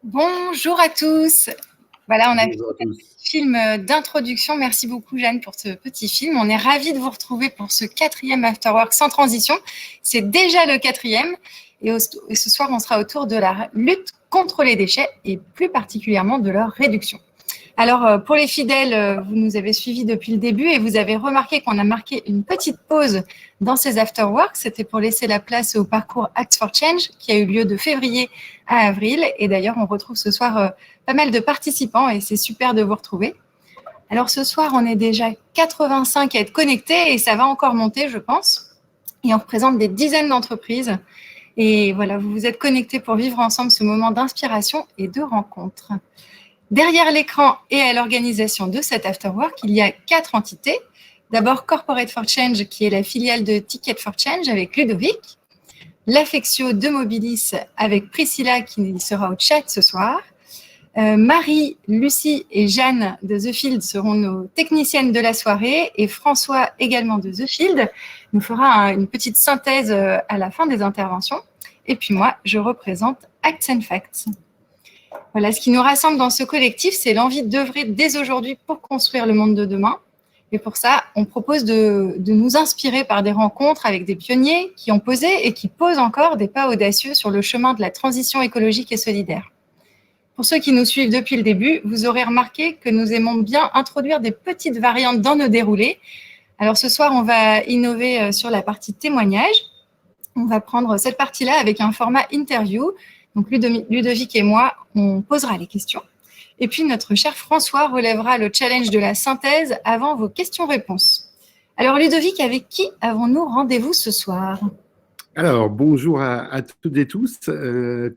Bonjour à tous. Voilà, on a fait Bonjour à un tous. film d'introduction. Merci beaucoup, Jeanne, pour ce petit film. On est ravis de vous retrouver pour ce 4e Afterwork sans transition. C'est déjà le 4e. Et ce soir, on sera autour de la lutte contre les déchets et plus particulièrement de leur réduction. Alors, pour les fidèles, vous nous avez suivis depuis le début et vous avez remarqué qu'on a marqué une petite pause dans ces afterworks. C'était pour laisser la place au parcours Act for Change qui a eu lieu de février à avril. Et d'ailleurs, on retrouve ce soir pas mal de participants et c'est super de vous retrouver. Alors, ce soir, on est déjà 85 à être connectés et ça va encore monter, je pense. Et on représente des dizaines d'entreprises. Et voilà, vous vous êtes connectés pour vivre ensemble ce moment d'inspiration et de rencontre. Derrière l'écran et à l'organisation de cet afterwork, il y a 4 entités. D'abord, Corporate for Change, qui est la filiale de Ticket for Change avec Ludovic. L'Affectio de Mobilis avec Priscilla, qui sera au chat ce soir. Marie, Lucie et Jeanne de The Field seront nos techniciennes de la soirée et François, également de The Field, nous fera une petite synthèse à la fin des interventions. Et puis moi, je représente Acts and Facts. Voilà, ce qui nous rassemble dans ce collectif, c'est l'envie d'œuvrer dès aujourd'hui pour construire le monde de demain. Et pour ça, on propose de nous inspirer par des rencontres avec des pionniers qui ont posé et qui posent encore des pas audacieux sur le chemin de la transition écologique et solidaire. Pour ceux qui nous suivent depuis le début, vous aurez remarqué que nous aimons bien introduire des petites variantes dans nos déroulés. Alors ce soir, on va innover sur la partie témoignage. On va prendre cette partie-là avec un format interview. Donc Ludovic et moi, on posera les questions. Et puis notre cher François relèvera le challenge de la synthèse avant vos questions-réponses. Alors Ludovic, avec qui avons-nous rendez-vous ce soir ? Alors, bonjour à toutes et tous.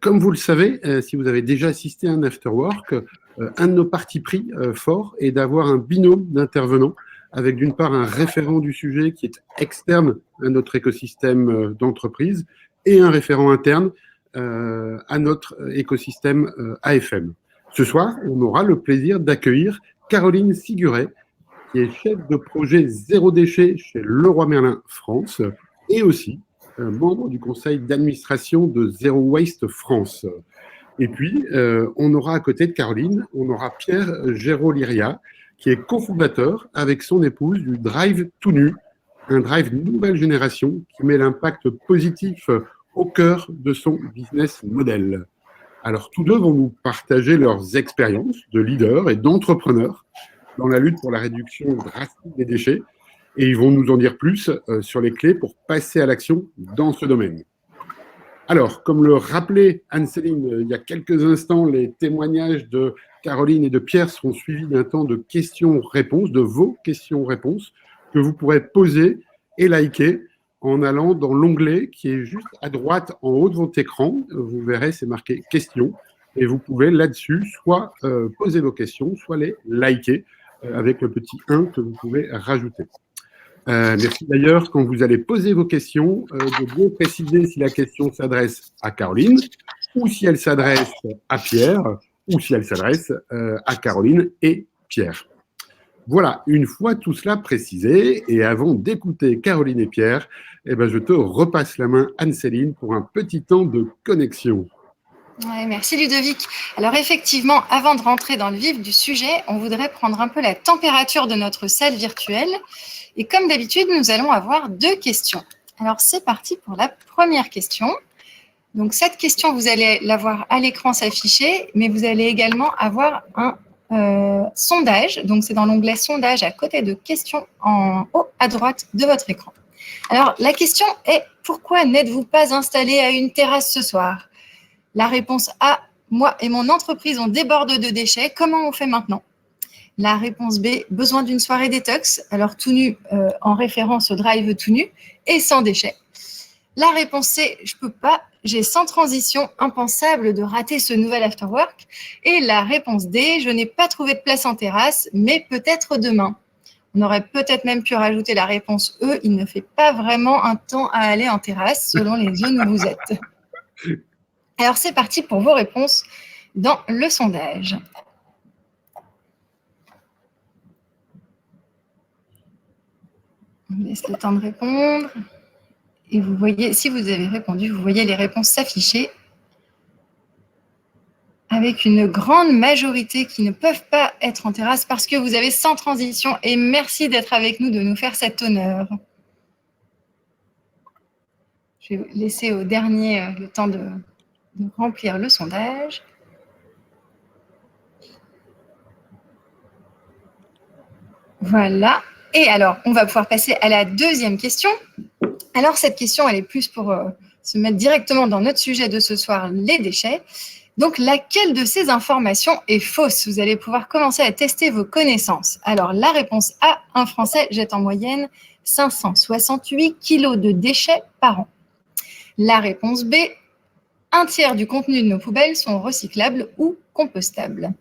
Comme vous le savez, si vous avez déjà assisté à un afterwork, un de nos partis pris forts est d'avoir un binôme d'intervenants avec d'une part un référent du sujet qui est externe à notre écosystème d'entreprise et un référent interne à notre écosystème AFM. Ce soir, on aura le plaisir d'accueillir Caroline Siguret, qui est chef de projet zéro déchet chez Leroy Merlin France et aussi membre du conseil d'administration de Zero Waste France. Et puis, on aura à côté de Caroline, on aura Pierre Géroliria, qui est cofondateur avec son épouse du Drive Tout Nu, un drive nouvelle génération qui met l'impact positif au cœur de son business model. Alors, tous deux vont nous partager leurs expériences de leaders et d'entrepreneurs dans la lutte pour la réduction drastique des déchets. Et ils vont nous en dire plus sur les clés pour passer à l'action dans ce domaine. Alors, comme le rappelait Anne-Céline il y a quelques instants, les témoignages de Caroline et de Pierre seront suivis d'un temps de questions-réponses, de vos questions-réponses, que vous pourrez poser et liker en allant dans l'onglet qui est juste à droite en haut de votre écran. Vous verrez, c'est marqué « Questions ». Et vous pouvez là-dessus soit poser vos questions, soit les liker avec le petit 1 que vous pouvez rajouter. Merci d'ailleurs, quand vous allez poser vos questions, de bien préciser si la question s'adresse à Caroline, ou si elle s'adresse à Pierre, ou si elle s'adresse à Caroline et Pierre. Voilà, une fois tout cela précisé, et avant d'écouter Caroline et Pierre, eh ben, je te repasse la main, Anne-Céline, pour un petit temps de connexion. Ouais, merci Ludovic. Alors effectivement, avant de rentrer dans le vif du sujet, on voudrait prendre un peu la température de notre salle virtuelle. Et comme d'habitude, nous allons avoir 2 questions. Alors c'est parti pour la première question. Donc cette question, vous allez la voir à l'écran s'afficher, mais vous allez également avoir un sondage. Donc c'est dans l'onglet sondage à côté de questions en haut à droite de votre écran. Alors la question est, pourquoi n'êtes-vous pas installé à une terrasse ce soir ? La réponse A, moi et mon entreprise, on déborde de déchets. Comment on fait maintenant ? La réponse B, besoin d'une soirée détox. Alors tout nu en référence au drive tout nu et sans déchets. La réponse C, je peux pas. J'ai sans transition, impensable de rater ce nouvel afterwork. Et la réponse D, je n'ai pas trouvé de place en terrasse, mais peut-être demain. On aurait peut-être même pu rajouter la réponse E, il ne fait pas vraiment un temps à aller en terrasse selon les zones où vous êtes. Alors, c'est parti pour vos réponses dans le sondage. On laisse le temps de répondre. Et vous voyez, si vous avez répondu, vous voyez les réponses s'afficher. avec une grande majorité qui ne peuvent pas être en terrasse parce que vous avez Sans Transition et merci d'être avec nous, de nous faire cet honneur. Je vais laisser au dernier le temps de remplir le sondage. Voilà. Et alors, on va pouvoir passer à la deuxième question. Alors, cette question, elle est plus pour se mettre directement dans notre sujet de ce soir, les déchets. Donc, laquelle de ces informations est fausse? Vous allez pouvoir commencer à tester vos connaissances. Alors, la réponse A, un Français jette en moyenne 568 kilos de déchets par an. La réponse B, un tiers du contenu de nos poubelles sont recyclables ou compostables.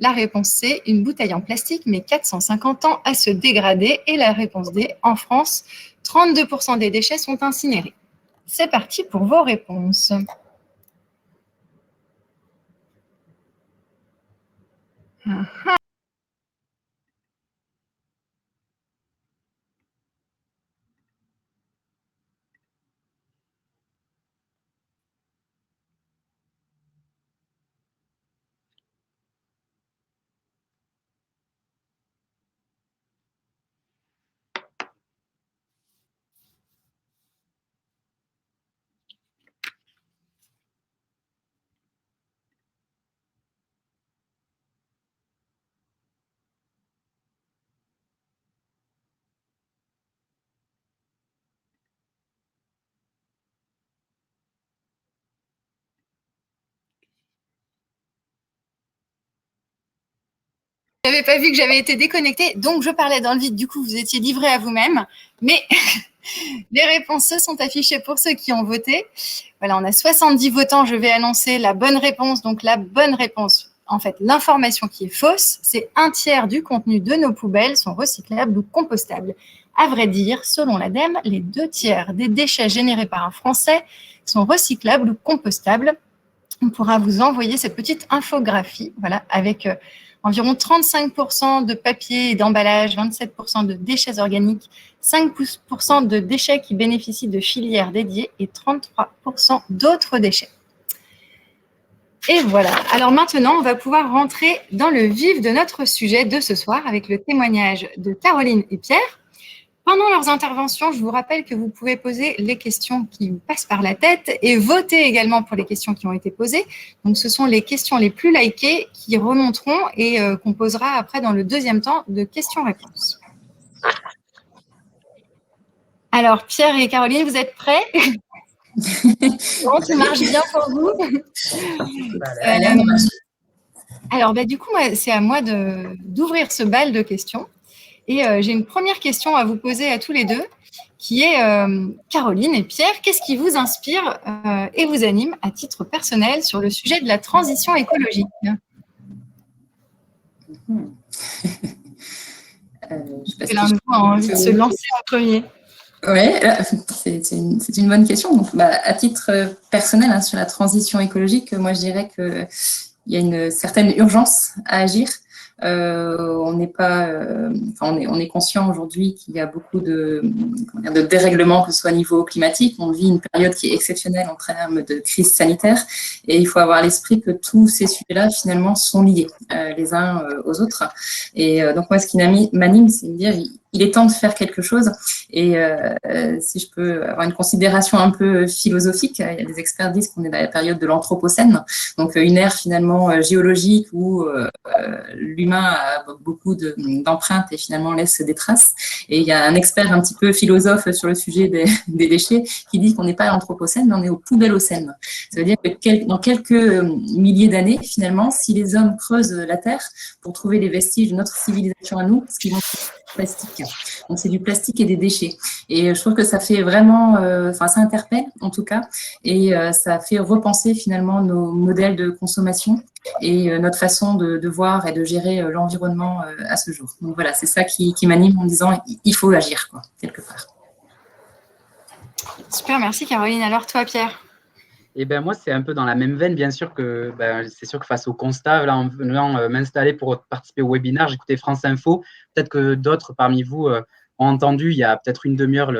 La réponse C, une bouteille en plastique met 450 ans à se dégrader. Et la réponse D, en France, 32% des déchets sont incinérés. C'est parti pour vos réponses. Je n'avais pas vu que j'avais été déconnectée, donc je parlais dans le vide. Du coup, vous étiez livré à vous-même. Mais les réponses se sont affichées pour ceux qui ont voté. Voilà, on a 70 votants. Je vais annoncer la bonne réponse. Donc, la bonne réponse, en fait, l'information qui est fausse, c'est un tiers du contenu de nos poubelles sont recyclables ou compostables. À vrai dire, selon l'ADEME, les 2 tiers des déchets générés par un Français sont recyclables ou compostables. On pourra vous envoyer cette petite infographie, voilà, avec environ 35% de papier et d'emballage, 27% de déchets organiques, 5% de déchets qui bénéficient de filières dédiées et 33% d'autres déchets. Et voilà. Alors maintenant, on va pouvoir rentrer dans le vif de notre sujet de ce soir avec le témoignage de Caroline et Pierre. Pendant leurs interventions, je vous rappelle que vous pouvez poser les questions qui vous passent par la tête et voter également pour les questions qui ont été posées. Donc, ce sont les questions les plus likées qui remonteront et qu'on posera après dans le deuxième temps de questions-réponses. Alors, Pierre et Caroline, vous êtes prêts? Bon, ça marche bien pour vous? Alors, du coup, c'est à moi d'ouvrir ce bal de questions. Et j'ai une première question à vous poser à tous les deux, qui est Caroline et Pierre, qu'est-ce qui vous inspire et vous anime à titre personnel sur le sujet de la transition écologique? L'un de vous a envie de se lancer en premier. Oui, c'est une bonne question. Donc, à titre personnel, hein, sur la transition écologique, moi je dirais qu'il y a une certaine urgence à agir. On est conscient aujourd'hui qu'il y a beaucoup de dérèglements, que ce soit au niveau climatique. On vit une période qui est exceptionnelle en termes de crise sanitaire, et il faut avoir à l'esprit que tous ces sujets-là finalement sont liés les uns aux autres. Et donc moi, ce qui m'anime, c'est de me dire il est temps de faire quelque chose. Et si je peux avoir une considération un peu philosophique, il y a des experts qui disent qu'on est dans la période de l'anthropocène, donc une ère finalement géologique où l'humain a beaucoup d'empreintes et finalement laisse des traces. Et il y a un expert un petit peu philosophe sur le sujet des déchets qui dit qu'on n'est pas à l'anthropocène, mais on est au poubellocène. Ça veut dire que dans quelques milliers d'années, finalement, si les hommes creusent la Terre pour trouver les vestiges de notre civilisation à nous, ce qu'ils vont plastique. Donc c'est du plastique et des déchets. Et je trouve que ça fait vraiment, ça interpelle en tout cas, et ça fait repenser finalement nos modèles de consommation et notre façon de voir et de gérer l'environnement à ce jour. Donc voilà, c'est ça qui m'anime en disant il faut agir, quoi, quelque part. Super, merci Caroline. Alors toi, Pierre? Et ben moi, c'est un peu dans la même veine, bien sûr que c'est sûr que face au constat, là, en venant m'installer pour participer au webinaire, j'écoutais France Info. Peut-être que d'autres parmi vous ont entendu, il y a peut-être une demi-heure,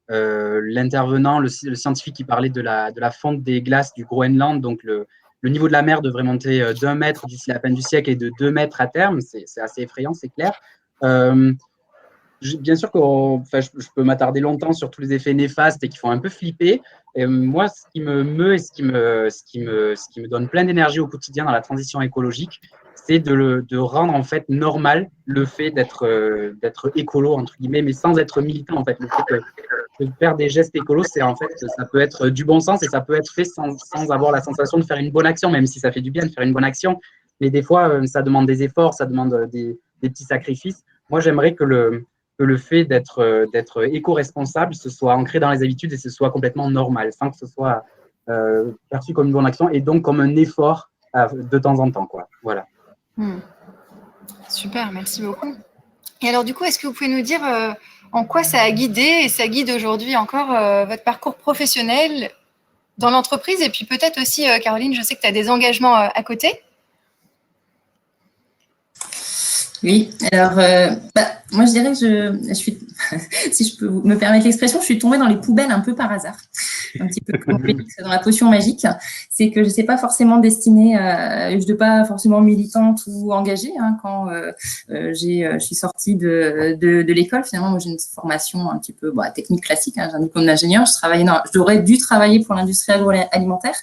l'intervenant, le scientifique qui parlait de la fonte des glaces du Groenland, donc le niveau de la mer devrait monter d'1 mètre d'ici la fin du siècle et de 2 mètres à terme. C'est assez effrayant, c'est clair. Bien sûr que je peux m'attarder longtemps sur tous les effets néfastes et qui font un peu flipper. Et moi, ce qui me meut et ce qui me donne plein d'énergie au quotidien dans la transition écologique, c'est de rendre en fait normal le fait d'être écolo, entre guillemets, mais sans être militant. En fait, le fait de faire des gestes écolos, c'est en fait, ça peut être du bon sens et ça peut être fait sans avoir la sensation de faire une bonne action, même si ça fait du bien de faire une bonne action. Mais des fois, ça demande des efforts, ça demande des petits sacrifices. Moi, j'aimerais que le fait d'être éco-responsable, ce soit ancré dans les habitudes et ce soit complètement normal, sans que ce soit perçu comme une bonne action et donc comme un effort de temps en temps, quoi. Voilà. Super, merci beaucoup. Et alors, du coup, est-ce que vous pouvez nous dire en quoi ça a guidé et ça guide aujourd'hui encore votre parcours professionnel dans l'entreprise? Et puis peut-être aussi, Caroline, je sais que tu as des engagements à côté. Oui, alors moi je dirais que je suis, si je peux me permettre l'expression, je suis tombée dans les poubelles un peu par hasard, un petit peu comme dans la potion magique. C'est que je ne sais pas forcément destinée, je ne suis pas forcément militante ou engagée. Hein, quand je suis sortie de l'école, finalement, moi j'ai une formation un petit peu technique classique, hein, j'ai un diplôme d'ingénieur. J'aurais dû travailler pour l'industrie agroalimentaire.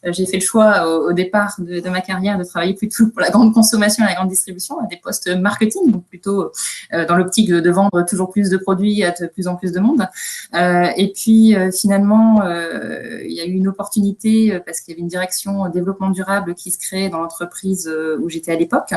J'ai fait le choix au départ de ma carrière de travailler plutôt pour la grande consommation et la grande distribution, à des postes marketing, donc plutôt dans l'optique de vendre toujours plus de produits à de plus en plus de monde. Et puis finalement, il y a eu une opportunité parce qu'il y avait une direction développement durable qui se créait dans l'entreprise où j'étais à l'époque.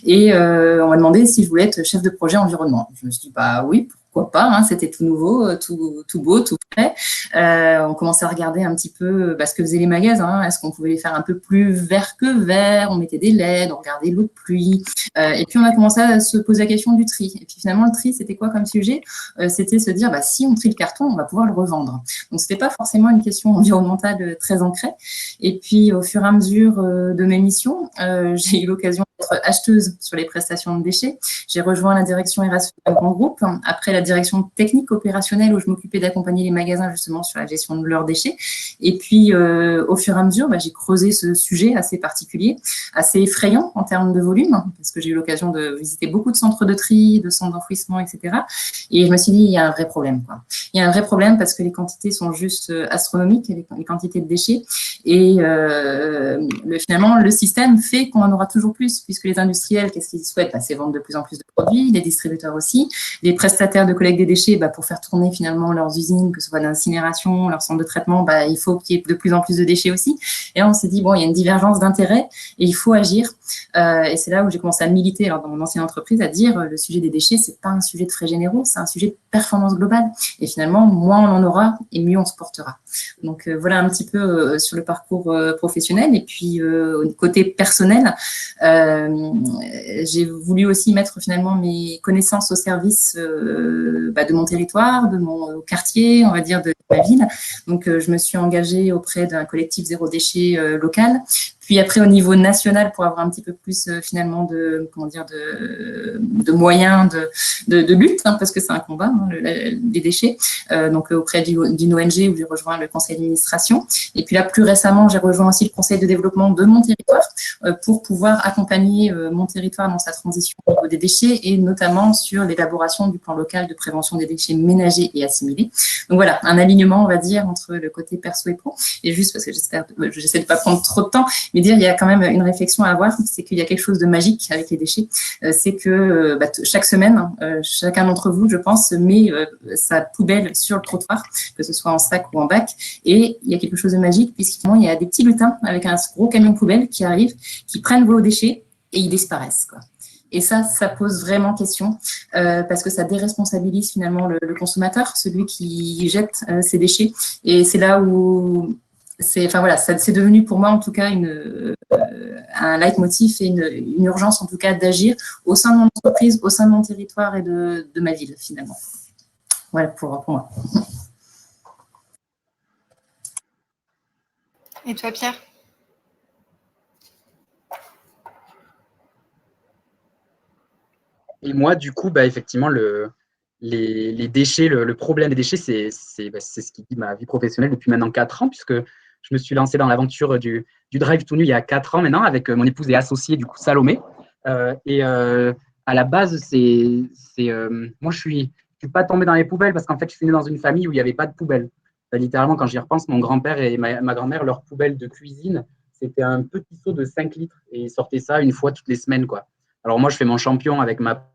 Et on m'a demandé si je voulais être chef de projet environnement. Je me suis dit, bah oui, pourquoi pas, hein, c'était tout nouveau, tout beau, tout frais. On commençait à regarder un petit peu ce que faisaient les magasins. Est-ce qu'on pouvait les faire un peu plus vert que vert? On mettait des LED, on regardait l'eau de pluie. Et puis, on a commencé à se poser la question du tri. Et puis, finalement, le tri, c'était quoi comme sujet? C'était se dire, si on trie le carton, on va pouvoir le revendre. Donc, c'était pas forcément une question environnementale très ancrée. Et puis, au fur et à mesure de mes missions, j'ai eu l'occasion d'être acheteuse sur les prestations de déchets. J'ai rejoint la direction RSE d'un grand groupe. Après, la direction technique opérationnelle où je m'occupais d'accompagner les magasins justement sur la gestion de leurs déchets. Et puis, au fur et à mesure, j'ai creusé ce sujet assez particulier, assez effrayant en termes de volume, parce que j'ai eu l'occasion de visiter beaucoup de centres de tri, de centres d'enfouissement, etc. Et je me suis dit, il y a un vrai problème, quoi. Il y a un vrai problème parce que les quantités sont juste astronomiques, les quantités de déchets. Et finalement, le système fait qu'on en aura toujours plus, puisque les industriels, qu'est-ce qu'ils souhaitent? C'est vendre de plus en plus de produits, les distributeurs aussi, les prestataires de collecte des déchets, pour faire tourner finalement leurs usines, que ce soit d'incinération, leur centre de traitement, il faut qu'il y ait de plus en plus de déchets aussi. Et là, on s'est dit, il y a une divergence d'intérêts et il faut agir. Et c'est là où j'ai commencé à militer dans mon ancienne entreprise, à dire le sujet des déchets, c'est pas un sujet de frais généraux, c'est un sujet de performance globale. Et finalement, moins on en aura et mieux on se portera. Donc voilà un petit peu sur le parcours professionnel. Et puis au côté personnel, j'ai voulu aussi mettre finalement mes connaissances au service de mon territoire, de mon quartier, on va dire de ma ville. Donc je me suis engagée auprès d'un collectif zéro déchet local. Puis après, au niveau national, pour avoir un petit peu plus finalement de moyens de lutte, hein, parce que c'est un combat, hein, les déchets. Donc auprès d'une ONG où j'ai rejoint le conseil d'administration. Et puis là, plus récemment, j'ai rejoint aussi le conseil de développement de mon territoire pour pouvoir accompagner mon territoire dans sa transition au niveau des déchets et notamment sur l'élaboration du plan local de prévention des déchets ménagers et assimilés. Donc voilà, un alignement, on va dire, entre le côté perso et pro. Et juste parce que j'essaie de pas prendre trop de temps, mais dire, il y a quand même une réflexion à avoir, c'est qu'il y a quelque chose de magique avec les déchets. C'est que chaque semaine, chacun d'entre vous, je pense, met sa poubelle sur le trottoir, que ce soit en sac ou en bac. Et il y a quelque chose de magique, puisqu'il y a des petits lutins avec un gros camion poubelle qui arrivent, qui prennent vos déchets et ils disparaissent, quoi. Et ça pose vraiment question parce que ça déresponsabilise finalement le consommateur, celui qui jette ses déchets. Et c'est là où c'est devenu pour moi en tout cas un leitmotiv et une urgence en tout cas d'agir au sein de mon entreprise, au sein de mon territoire et de ma ville finalement. Voilà pour moi. Et toi, Pierre? Et moi, du coup, effectivement, les déchets, le problème des déchets, c'est ce qui guide ma vie professionnelle depuis maintenant 4 ans, puisque je me suis lancé dans l'aventure du drive tout nu il y a 4 ans maintenant avec mon épouse et associée, du coup, Salomé. À la base, moi, je suis pas tombé dans les poubelles parce qu'en fait, je suis né dans une famille où il n'y avait pas de poubelle. Littéralement, quand j'y repense, mon grand-père et ma grand-mère, leur poubelle de cuisine, c'était un petit seau de 5 litres et ils sortaient ça une fois toutes les semaines, quoi. Alors moi, je fais mon champion avec ma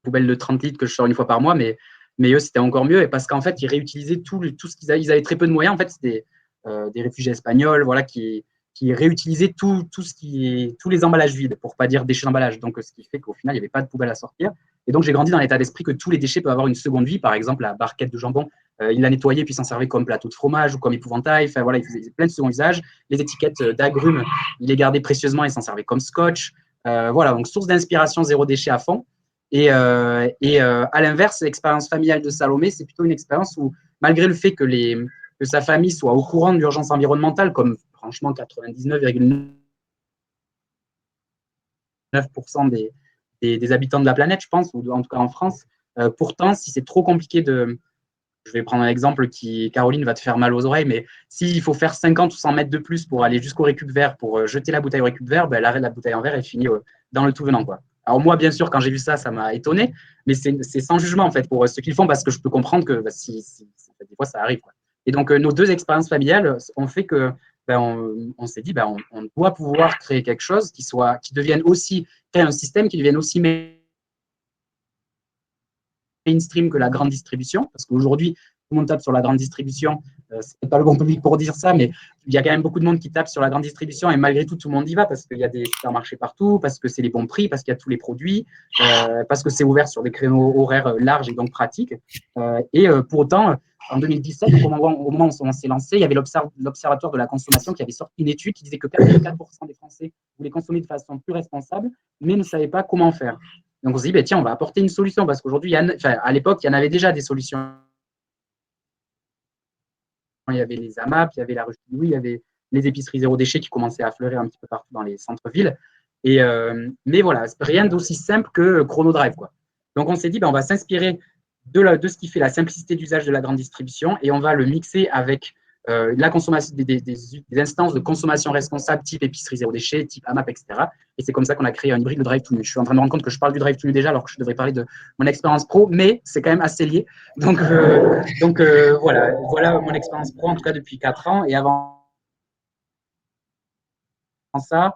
poubelle de 30 litres que je sors une fois par mois, mais eux, c'était encore mieux et parce qu'en fait, ils réutilisaient tout ce qu'ils avaient. Ils avaient très peu de moyens. En fait, c'était des réfugiés espagnols, voilà, qui réutilisaient tous les emballages vides, pour pas dire déchets d'emballage. Donc, ce qui fait qu'au final, il n'y avait pas de poubelle à sortir. Et donc, j'ai grandi dans l'état d'esprit que tous les déchets peuvent avoir une seconde vie. Par exemple, la barquette de jambon, il la nettoyait puis s'en servait comme plateau de fromage ou comme épouvantail. Enfin, voilà, il faisait plein de second usages. Les étiquettes d'agrumes, il les gardait précieusement et s'en servait comme scotch. Voilà, donc source d'inspiration zéro déchet à fond. À l'inverse, l'expérience familiale de Salomé, c'est plutôt une expérience où, malgré le fait que sa famille soit au courant de l'urgence environnementale, comme franchement 99,9% des habitants de la planète, je pense, ou en tout cas en France, pourtant, si c'est trop compliqué je vais prendre un exemple qui, Caroline, va te faire mal aux oreilles, mais s'il faut faire 50 ou 100 mètres de plus pour aller jusqu'au récup vert, pour jeter la bouteille au récup vert, ben, la bouteille en verre, elle finit dans le tout venant, quoi. Alors moi, bien sûr, quand j'ai vu ça, ça m'a étonné, mais c'est sans jugement, en fait, pour ce qu'ils font, parce que je peux comprendre que des fois, ça arrive, quoi. Et donc, nos deux expériences familiales ont fait que on s'est dit, on doit pouvoir créer quelque chose qui devienne aussi, créer un système qui devienne aussi mainstream que la grande distribution, parce qu'aujourd'hui, tout le monde tape sur la grande distribution. C'est pas le bon public pour dire ça, mais il y a quand même beaucoup de monde qui tape sur la grande distribution et malgré tout, tout le monde y va parce qu'il y a des supermarchés partout, parce que c'est les bons prix, parce qu'il y a tous les produits, parce que c'est ouvert sur des créneaux horaires larges et donc pratiques. Pour autant, en 2017, au moment où on s'est lancé, il y avait l'Observatoire de la consommation qui avait sorti une étude qui disait que 44% des Français voulaient consommer de façon plus responsable, mais ne savaient pas comment faire. Donc on s'est dit, tiens, on va apporter une solution parce qu'aujourd'hui, à l'époque, il y en avait déjà des solutions. Il y avait les AMAP, il y avait la ruche de Louis, il y avait les épiceries zéro déchet qui commençaient à fleurir un petit peu partout dans les centres-villes. Mais voilà, rien d'aussi simple que ChronoDrive, quoi. Donc on s'est dit, on va s'inspirer de ce qui fait la simplicité d'usage de la grande distribution et on va le mixer avec la consommation des instances de consommation responsable type épicerie zéro déchet, type AMAP, etc. Et c'est comme ça qu'on a créé un hybride de drive to nu. Je suis en train de me rendre compte que je parle du drive to nu déjà alors que je devrais parler de mon expérience pro, mais c'est quand même assez lié. Donc voilà mon expérience pro en tout cas depuis 4 ans. Et avant ça,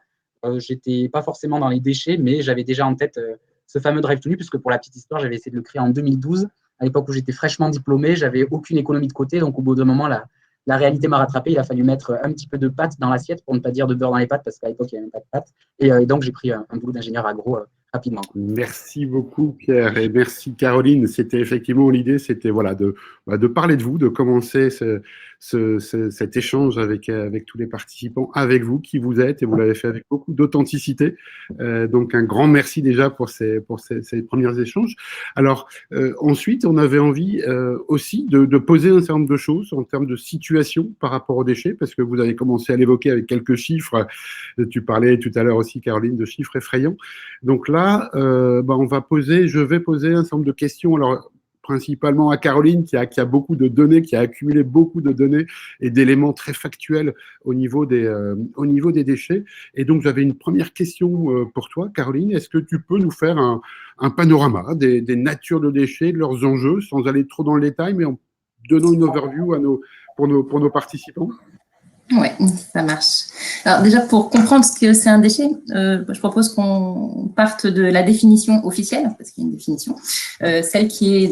j'étais pas forcément dans les déchets, mais j'avais déjà en tête ce fameux drive to nu, puisque pour la petite histoire, j'avais essayé de le créer en 2012, à l'époque où j'étais fraîchement diplômé, j'avais aucune économie de côté, donc au bout d'un moment, la réalité m'a rattrapé, il a fallu mettre un petit peu de pâte dans l'assiette, pour ne pas dire de beurre dans les pâtes, parce qu'à l'époque, il n'y avait même pas de pâte, et donc j'ai pris un boulot d'ingénieur agro rapidement. Merci beaucoup Pierre et merci Caroline. C'était effectivement l'idée, c'était voilà de parler de vous, de commencer cet échange avec tous les participants, avec vous qui vous êtes et vous l'avez fait avec beaucoup d'authenticité. Donc un grand merci déjà pour ces premiers échanges. Alors ensuite, on avait envie aussi de poser un certain nombre de choses en termes de situation par rapport aux déchets, parce que vous avez commencé à l'évoquer avec quelques chiffres. Tu parlais tout à l'heure aussi Caroline de chiffres effrayants. Donc là, je vais poser un certain nombre de questions, alors principalement à Caroline qui a beaucoup de données, qui a accumulé beaucoup de données et d'éléments très factuels au niveau des déchets. Et donc j'avais une première question pour toi, Caroline. Est-ce que tu peux nous faire un panorama des natures de déchets, de leurs enjeux, sans aller trop dans le détail, mais en donnant une overview pour nos participants ? Oui, ça marche. Alors déjà, pour comprendre ce que c'est un déchet, je propose qu'on parte de la définition officielle, parce qu'il y a une définition, celle qui est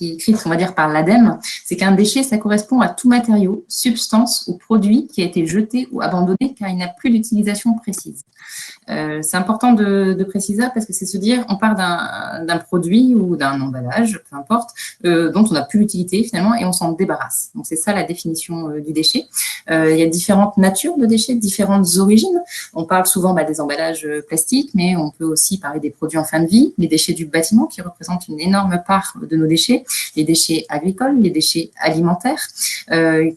écrite, on va dire, par l'ADEME. C'est qu'un déchet, ça correspond à tout matériau, substance ou produit qui a été jeté ou abandonné car il n'a plus d'utilisation précise. C'est important de préciser ça parce que c'est se dire, on part d'un produit ou d'un emballage, peu importe, dont on n'a plus l'utilité finalement et on s'en débarrasse. Donc c'est ça la définition du déchet. Il y y a différentes natures de déchets, différentes origines. On parle souvent des emballages plastiques, mais on peut aussi parler des produits en fin de vie, les déchets du bâtiment qui représentent une énorme part de nos déchets, les déchets agricoles, les déchets alimentaires,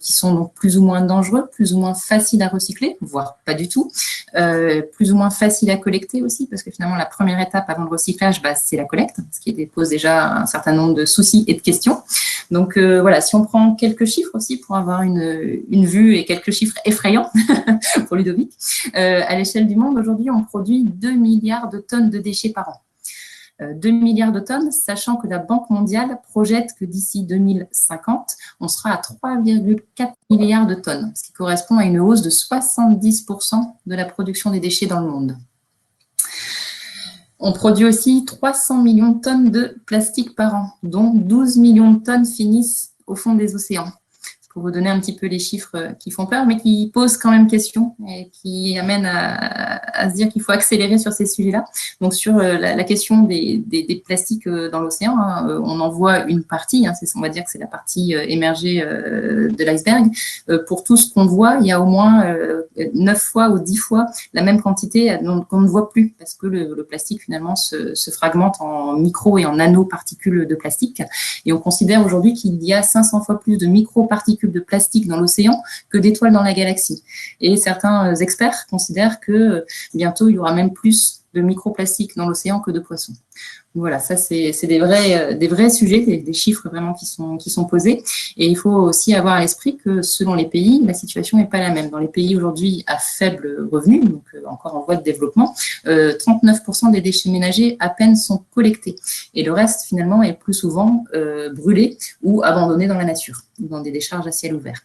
qui sont donc plus ou moins dangereux, plus ou moins faciles à recycler, voire pas du tout, plus ou moins faciles à collecter aussi, parce que finalement la première étape avant le recyclage, c'est la collecte, ce qui pose déjà un certain nombre de soucis et de questions. Donc voilà, si on prend quelques chiffres aussi pour avoir une vue et quelques chiffres effrayants pour Ludovic, à l'échelle du monde, aujourd'hui, on produit 2 milliards de tonnes de déchets par an. 2 milliards de tonnes, sachant que la Banque mondiale projette que d'ici 2050, on sera à 3,4 milliards de tonnes, ce qui correspond à une hausse de 70% de la production des déchets dans le monde. On produit aussi 300 millions de tonnes de plastique par an, dont 12 millions de tonnes finissent au fond des océans. Pour vous donner un petit peu les chiffres qui font peur, mais qui posent quand même question et qui amènent à se dire qu'il faut accélérer sur ces sujets-là. Donc, sur la question des plastiques dans l'océan, on en voit une partie, on va dire que c'est la partie émergée de l'iceberg. Pour tout ce qu'on voit, il y a au moins 9 fois ou 10 fois la même quantité qu'on ne voit plus, parce que le plastique, finalement, se fragmente en micro et en nanoparticules de plastique. Et on considère aujourd'hui qu'il y a 500 fois plus de microparticules de plastique dans l'océan que d'étoiles dans la galaxie. Et certains experts considèrent que bientôt, il y aura même plus de microplastiques dans l'océan que de poissons. Voilà, ça, c'est des vrais sujets, des chiffres vraiment qui sont posés. Et il faut aussi avoir à l'esprit que selon les pays, la situation n'est pas la même. Dans les pays aujourd'hui à faible revenu, donc encore en voie de développement, 39% des déchets ménagers à peine sont collectés. Et le reste, finalement, est plus souvent brûlé ou abandonné dans la nature, dans des décharges à ciel ouvert.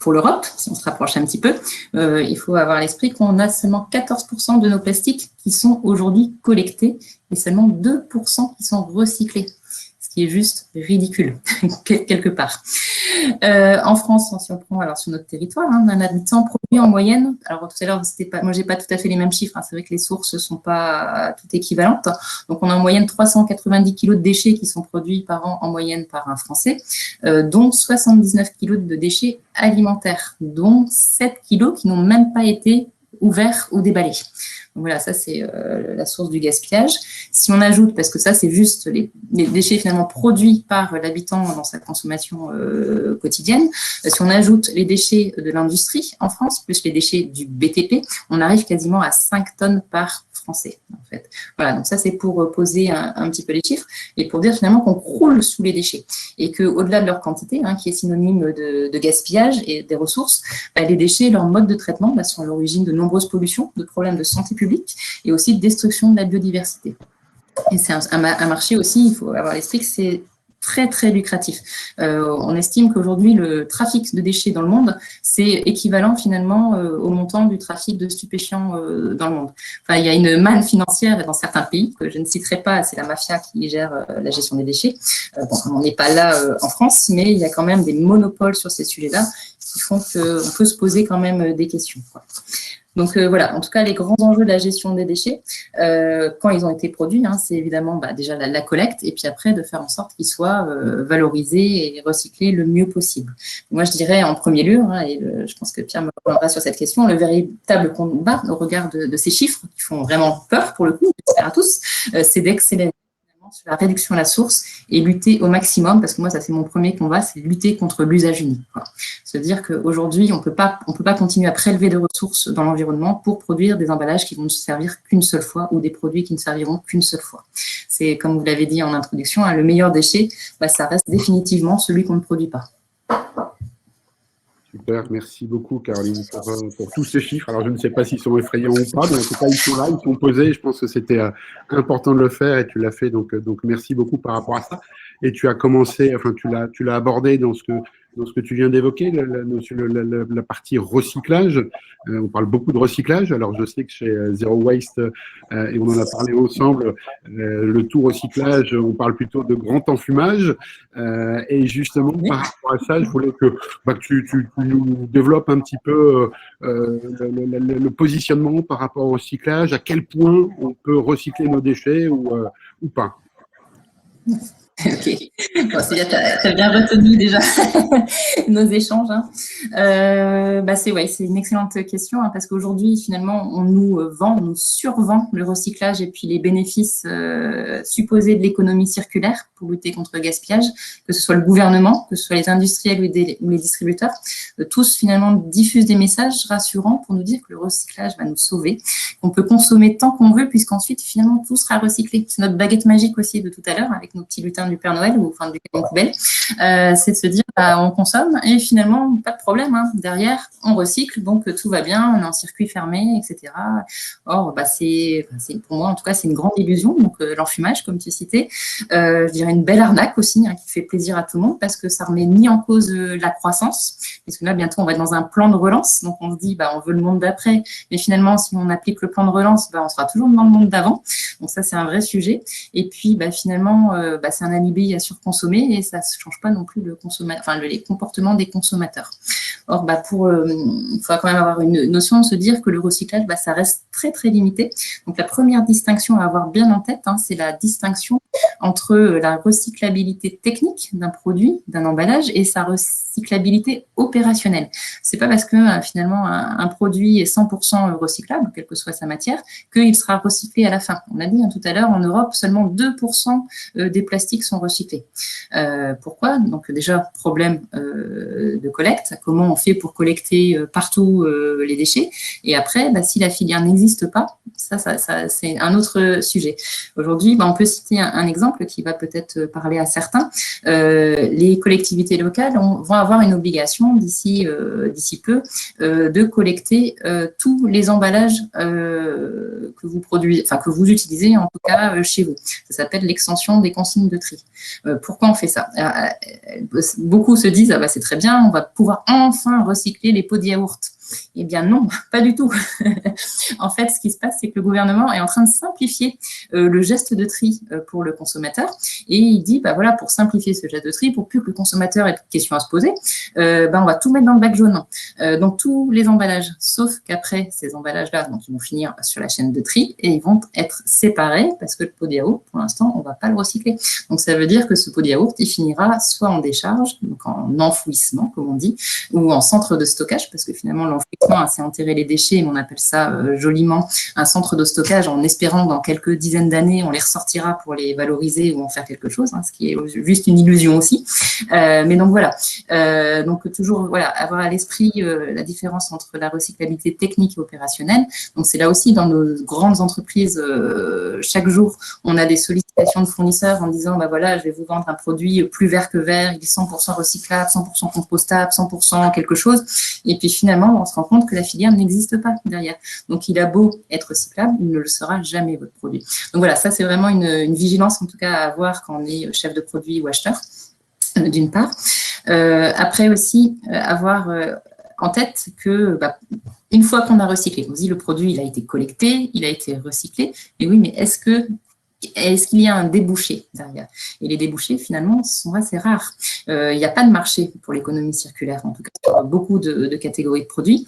Pour l'Europe, si on se rapproche un petit peu, il faut avoir à l'esprit qu'on a seulement 14% de nos plastiques qui sont aujourd'hui collectés et seulement 2% qui sont recyclés, ce qui est juste ridicule, quelque part. En France, si on prend sur notre territoire, un habitant produit en moyenne, alors tout à l'heure, moi j'ai pas tout à fait les mêmes chiffres, c'est vrai que les sources sont pas toutes équivalentes, donc on a en moyenne 390 kg de déchets qui sont produits par an en moyenne par un Français, dont 79 kg de déchets alimentaires, dont 7 kg qui n'ont même pas été ouverts ou déballés. Donc voilà, ça c'est la source du gaspillage. Si on ajoute, parce que ça c'est juste les déchets finalement produits par l'habitant dans sa consommation quotidienne, si on ajoute les déchets de l'industrie en France, plus les déchets du BTP, on arrive quasiment à 5 tonnes par Français, en fait. Voilà, donc ça c'est pour poser un petit peu les chiffres et pour dire finalement qu'on croule sous les déchets et qu'au-delà de leur quantité, qui est synonyme de gaspillage et des ressources, les déchets, leur mode de traitement sont à l'origine de nombreuses pollutions, de problèmes de santé publique et aussi de destruction de la biodiversité. Et c'est un marché aussi, il faut avoir à l'esprit que c'est très, très lucratif. On estime qu'aujourd'hui, le trafic de déchets dans le monde, c'est équivalent finalement au montant du trafic de stupéfiants dans le monde. Enfin, il y a une manne financière dans certains pays, que je ne citerai pas, c'est la mafia qui gère la gestion des déchets. On n'est pas là en France, mais il y a quand même des monopoles sur ces sujets-là qui font qu'on peut se poser quand même des questions, quoi. Donc voilà, en tout cas, les grands enjeux de la gestion des déchets, quand ils ont été produits, c'est évidemment déjà la collecte et puis après de faire en sorte qu'ils soient valorisés et recyclés le mieux possible. Moi, je dirais en premier lieu, et je pense que Pierre me reviendra sur cette question, le véritable combat au regard de ces chiffres qui font vraiment peur pour le coup, j'espère à tous, c'est d'accélérer sur la réduction à la source et lutter au maximum, parce que moi, ça c'est mon premier combat, c'est lutter contre l'usage unique. C'est-à-dire qu'aujourd'hui, on peut pas continuer à prélever des ressources dans l'environnement pour produire des emballages qui vont ne servir qu'une seule fois ou des produits qui ne serviront qu'une seule fois. C'est, comme vous l'avez dit en introduction, le meilleur déchet, ça reste définitivement celui qu'on ne produit pas. Super, merci beaucoup Caroline pour tous ces chiffres. Alors je ne sais pas s'ils sont effrayants ou pas, mais en tout cas ils sont là, ils sont posés. Je pense que c'était important de le faire et tu l'as fait, donc merci beaucoup par rapport à ça. Et tu as commencé, enfin tu l'as abordé dans ce que tu viens d'évoquer, la partie recyclage. On parle beaucoup de recyclage. Alors je sais que chez Zero Waste, et on en a parlé ensemble, le tout recyclage, on parle plutôt de grand enfumage. Et justement, par rapport à ça, je voulais que tu nous développes un petit peu le positionnement par rapport au recyclage, à quel point on peut recycler nos déchets ou pas. Ok. Bon, c'est bien, t'as bien retenu déjà nos échanges. Hein. C'est une excellente question parce qu'aujourd'hui, finalement, on nous survend le recyclage et puis les bénéfices supposés de l'économie circulaire pour lutter contre le gaspillage, que ce soit le gouvernement, que ce soit les industriels ou les distributeurs. Tous, finalement, diffusent des messages rassurants pour nous dire que le recyclage va nous sauver, qu'on peut consommer tant qu'on veut puisqu'ensuite, finalement, tout sera recyclé. C'est notre baguette magique aussi de tout à l'heure avec nos petits lutins du Père Noël ou enfin du camion poubelle, c'est de se dire on consomme et finalement pas de problème. Hein. Derrière, on recycle, donc tout va bien, on est en circuit fermé, etc. Or, pour moi en tout cas, c'est une grande illusion. Donc l'enfumage, comme tu citais, je dirais une belle arnaque aussi hein, qui fait plaisir à tout le monde parce que ça remet ni en cause la croissance, parce que là bientôt on va être dans un plan de relance, donc on se dit on veut le monde d'après, mais finalement si on applique le plan de relance, on sera toujours dans le monde d'avant. Donc ça c'est un vrai sujet. Et puis finalement c'est un alibi à surconsommer et ça ne change pas non plus les comportements des consommateurs. Or, il faudra quand même avoir une notion de se dire que le recyclage, ça reste très, très limité. Donc, la première distinction à avoir bien en tête, c'est la distinction entre la recyclabilité technique d'un produit, d'un emballage et sa recyclabilité opérationnelle. C'est pas parce que finalement un produit est 100% recyclable, quelle que soit sa matière, qu'il sera recyclé à la fin. On l'a dit tout à l'heure, en Europe, seulement 2% des plastiques sont recyclés. Pourquoi? Donc déjà, problème de collecte. Comment on fait pour collecter partout les déchets? Et après, si la filière n'existe pas, ça c'est un autre sujet. Aujourd'hui, on peut citer un exemple qui va peut-être parler à certains. Les collectivités locales vont avoir une obligation d'ici peu de collecter tous les emballages que vous produisez, que vous utilisez en tout cas chez vous. Ça s'appelle l'extension des consignes de tri. Pourquoi on fait ça? Beaucoup se disent c'est très bien, on va pouvoir enfin recycler les pots de yaourt. Eh bien non, pas du tout. En fait, ce qui se passe, c'est que le gouvernement est en train de simplifier le geste de tri pour le consommateur. Et il dit, pour simplifier ce geste de tri, pour plus que le consommateur ait de questions à se poser, on va tout mettre dans le bac jaune. Donc, tous les emballages, sauf qu'après, ces emballages-là, donc ils vont finir sur la chaîne de tri et ils vont être séparés parce que le pot de yaourt, pour l'instant, on ne va pas le recycler. Donc, ça veut dire que ce pot de yaourt, il finira soit en décharge, donc en enfouissement, comme on dit, ou en centre de stockage, parce que finalement, l'enfouissement, c'est enterrer les déchets, mais on appelle ça joliment un centre de stockage en espérant que dans quelques dizaines d'années, on les ressortira pour les valoriser ou en faire quelque chose, ce qui est juste une illusion aussi. Mais donc voilà, donc toujours avoir à l'esprit la différence entre la recyclabilité technique et opérationnelle. Donc c'est là aussi dans nos grandes entreprises, chaque jour, on a des sollicitations de fournisseurs en disant je vais vous vendre un produit plus vert que vert, il est 100% recyclable, 100% compostable, 100% quelque chose. Et puis finalement, on se rend compte que la filière n'existe pas derrière. Donc, il a beau être recyclable, il ne le sera jamais, votre produit. Donc voilà, ça, c'est vraiment une vigilance, en tout cas, à avoir quand on est chef de produit ou acheteur, d'une part. Après aussi, avoir en tête que une fois qu'on a recyclé, on se dit le produit, il a été collecté, il a été recyclé, et oui, mais est-ce qu'il y a un débouché derrière? Et les débouchés, finalement, sont assez rares. Il n'y a pas de marché pour l'économie circulaire, en tout cas, sur beaucoup de catégories de produits.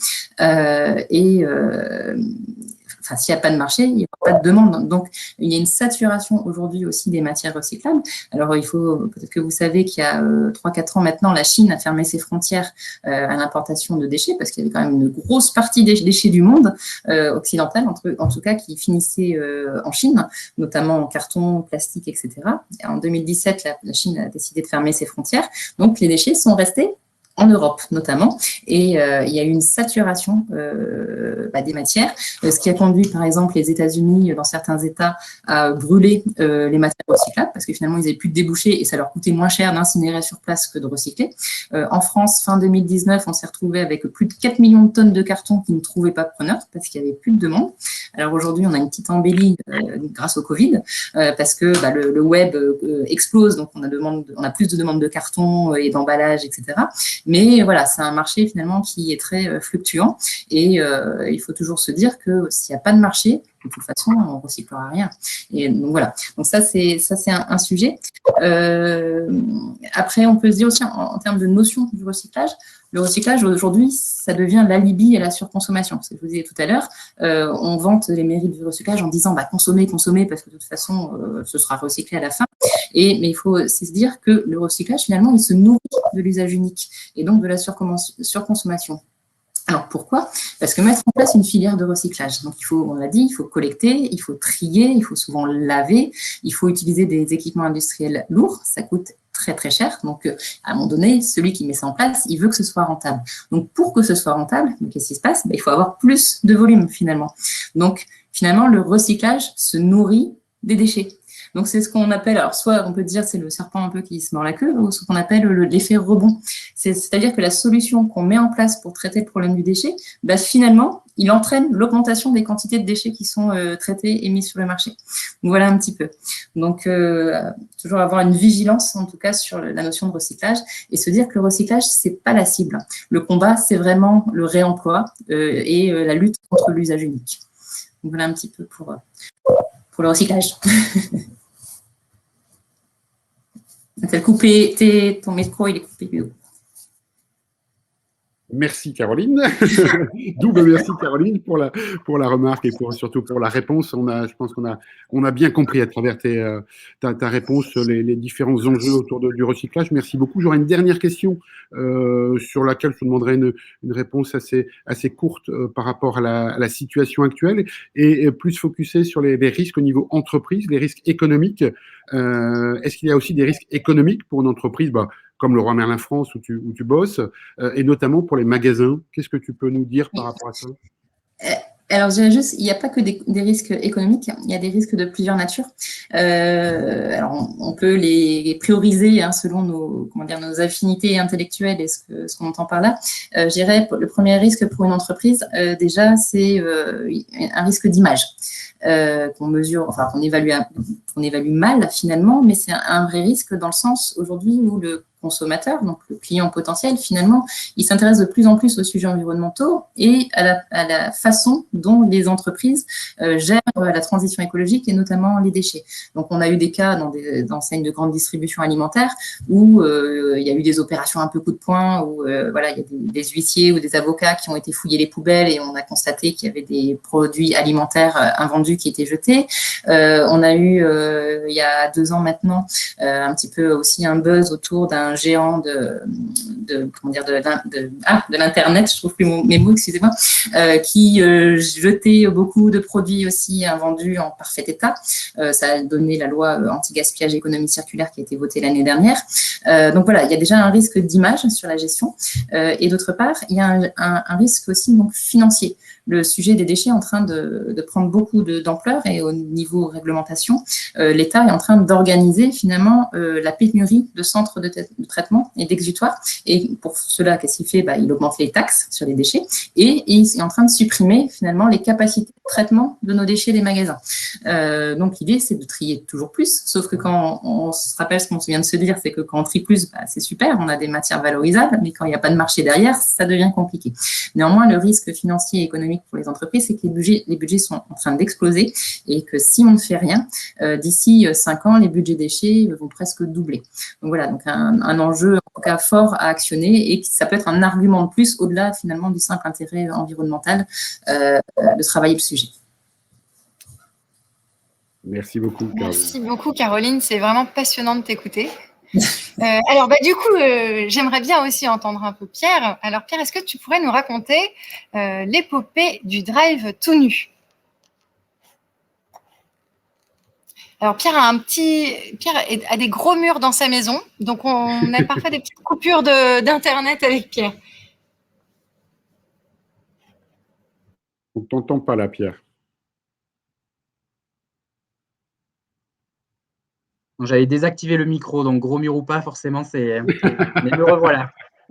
S'il n'y a pas de marché, il n'y a pas de demande. Donc, il y a une saturation aujourd'hui aussi des matières recyclables. Alors, il faut peut-être que vous savez qu'il y a 3-4 ans maintenant, la Chine a fermé ses frontières à l'importation de déchets parce qu'il y avait quand même une grosse partie des déchets du monde occidental, en tout cas, qui finissaient en Chine, notamment en carton, plastique, etc. Et en 2017, la Chine a décidé de fermer ses frontières. Donc, les déchets sont restés en Europe notamment, et il y a eu une saturation des matières, ce qui a conduit par exemple les États-Unis, dans certains États, à brûler les matières recyclables, parce que finalement ils n'avaient plus de débouchés et ça leur coûtait moins cher d'incinérer sur place que de recycler. En France, fin 2019, on s'est retrouvé avec plus de 4 millions de tonnes de carton qui ne trouvaient pas de preneurs, parce qu'il n'y avait plus de demande. Alors aujourd'hui, on a une petite embellie grâce au Covid, parce que le web explose, donc on a plus de demandes de carton et d'emballage, etc. Mais voilà, c'est un marché finalement qui est très fluctuant et il faut toujours se dire que s'il n'y a pas de marché, de toute façon, on ne recyclera rien. Et donc voilà, donc ça c'est un sujet. Après, on peut se dire aussi en termes de notion du recyclage, Le recyclage, aujourd'hui, ça devient l'alibi à la surconsommation. C'est ce que je vous disais tout à l'heure. On vante les mérites du recyclage en disant consommez, consommez, parce que de toute façon, ce sera recyclé à la fin. Mais il faut aussi se dire que le recyclage, finalement, il se nourrit de l'usage unique et donc de la surconsommation. Alors pourquoi? Parce que mettre en place une filière de recyclage, donc on l'a dit, il faut collecter, il faut trier, il faut souvent laver, il faut utiliser des équipements industriels lourds, ça coûte très très cher. Donc à un moment donné, celui qui met ça en place, il veut que ce soit rentable. Donc pour que ce soit rentable, qu'est-ce qui se passe? Il faut avoir plus de volume finalement. Donc finalement, le recyclage se nourrit des déchets. Donc, c'est ce qu'on appelle, alors soit on peut dire c'est le serpent un peu qui se mord la queue, ou ce qu'on appelle l'effet rebond. C'est-à-dire que la solution qu'on met en place pour traiter le problème du déchet, finalement, il entraîne l'augmentation des quantités de déchets qui sont traités et mis sur le marché. Donc, voilà un petit peu. Donc, toujours avoir une vigilance, en tout cas, sur la notion de recyclage et se dire que le recyclage, c'est pas la cible. Le combat, c'est vraiment le réemploi et la lutte contre l'usage unique. Donc, voilà un petit peu pour le recyclage. T'as coupé, ton micro, il est coupé. Merci Caroline. Double merci Caroline pour la remarque et surtout pour la réponse. Je pense qu'on a bien compris à travers ta réponse les différents enjeux autour du recyclage. Merci beaucoup. J'aurais une dernière question sur laquelle je vous demanderai une réponse assez courte par rapport à la situation actuelle et plus focusée sur les risques au niveau entreprise, les risques économiques. Est-ce qu'il y a aussi des risques économiques pour une entreprise comme Leroy Merlin France où tu bosses, et notamment pour les magasins? Qu'est-ce que tu peux nous dire par rapport à ça? Alors, je dirais juste, il n'y a pas que des risques économiques, il y a des risques de plusieurs natures. Alors, on peut les prioriser selon nos affinités intellectuelles et ce qu'on entend par là. Je dirais, le premier risque pour une entreprise, déjà, c'est un risque d'image. Qu'on mesure, enfin qu'on évalue mal finalement, mais c'est un vrai risque dans le sens aujourd'hui où le consommateur, donc le client potentiel, finalement, il s'intéresse de plus en plus aux sujets environnementaux et à la façon dont les entreprises gèrent la transition écologique et notamment les déchets. Donc, on a eu des cas dans des enseignes de grande distribution alimentaire où il y a eu des opérations un peu coup de poing, où il y a des huissiers ou des avocats qui ont été fouiller les poubelles et on a constaté qu'il y avait des produits alimentaires invendus qui étaient jetés. On a eu, il y a 2 ans maintenant, un petit peu aussi un buzz autour d'un géant de l'internet, je trouve plus mes mots, excusez-moi, qui jetait beaucoup de produits aussi invendus en parfait état. Ça a donné la loi anti-gaspillage et économie circulaire qui a été votée l'année dernière. Donc voilà, il y a déjà un risque d'image sur la gestion et d'autre part, il y a un risque aussi donc financier. Le sujet des déchets est en train de prendre beaucoup d'ampleur et au niveau réglementation, l'État est en train d'organiser finalement la pénurie de centres de traitement et d'exutoires. Et pour cela, qu'est-ce qu'il fait? Il augmente les taxes sur les déchets et il est en train de supprimer finalement les capacités de traitement de nos déchets des magasins. Donc l'idée, c'est de trier toujours plus, sauf que quand on se rappelle ce qu'on vient de se dire, c'est que quand on trie plus, c'est super, on a des matières valorisables, mais quand il n'y a pas de marché derrière, ça devient compliqué. Néanmoins, le risque financier et économique pour les entreprises, c'est que les budgets sont en train d'exploser et que si on ne fait rien, d'ici 5 ans, les budgets déchets vont presque doubler. Donc voilà, donc un enjeu en tout cas fort à actionner et ça peut être un argument de plus au-delà finalement du simple intérêt environnemental de travailler le sujet. Merci beaucoup, Caroline. Merci beaucoup, Caroline. C'est vraiment passionnant de t'écouter. Alors, du coup, j'aimerais bien aussi entendre un peu Pierre. Alors, Pierre, est-ce que tu pourrais nous raconter l'épopée du drive tout nu? Alors, Pierre a des gros murs dans sa maison, donc on a parfois des petites coupures d'Internet avec Pierre. On ne t'entend pas là, Pierre. J'avais désactivé le micro, donc gros mur ou pas, forcément, mais me revoilà.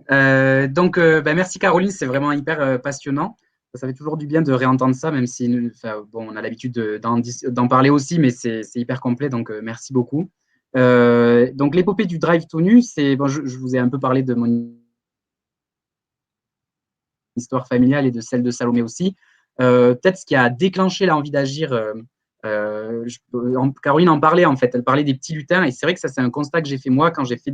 Merci Caroline, c'est vraiment hyper passionnant. Ça fait toujours du bien de réentendre ça, même si on a l'habitude d'en parler aussi, mais c'est hyper complet, donc merci beaucoup. Donc l'épopée du drive tout nu, je vous ai un peu parlé de mon histoire familiale et de celle de Salomé aussi. Peut-être ce qui a déclenché l'envie d'agir. Caroline en parlait en fait, elle parlait des petits lutins et c'est vrai que ça c'est un constat que j'ai fait moi quand j'ai fait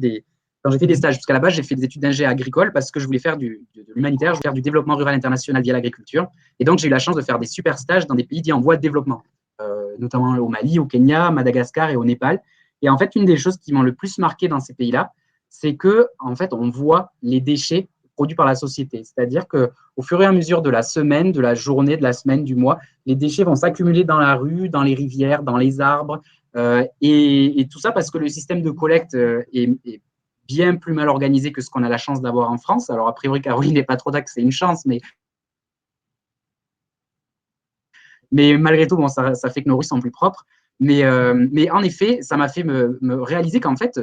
quand j'ai fait des stages, parce qu'à la base, j'ai fait des études d'ingé agricole parce que je voulais faire de l'humanitaire, je voulais faire du développement rural international via l'agriculture. Et donc, j'ai eu la chance de faire des super stages dans des pays dits en voie de développement, notamment au Mali, au Kenya, Madagascar et au Népal. Et en fait, une des choses qui m'ont le plus marqué dans ces pays-là, c'est que, en fait, on voit les déchets produits par la société. C'est-à-dire qu'au fur et à mesure de la semaine, de la journée, de la semaine, du mois, les déchets vont s'accumuler dans la rue, dans les rivières, dans les arbres. Et tout ça parce que le système de collecte est bien plus mal organisé que ce qu'on a la chance d'avoir en France. Alors, a priori, Caroline n'est pas trop d'accord, c'est une chance, mais malgré tout, bon, ça fait que nos rues sont plus propres. Mais en effet, ça m'a fait me réaliser qu'en fait,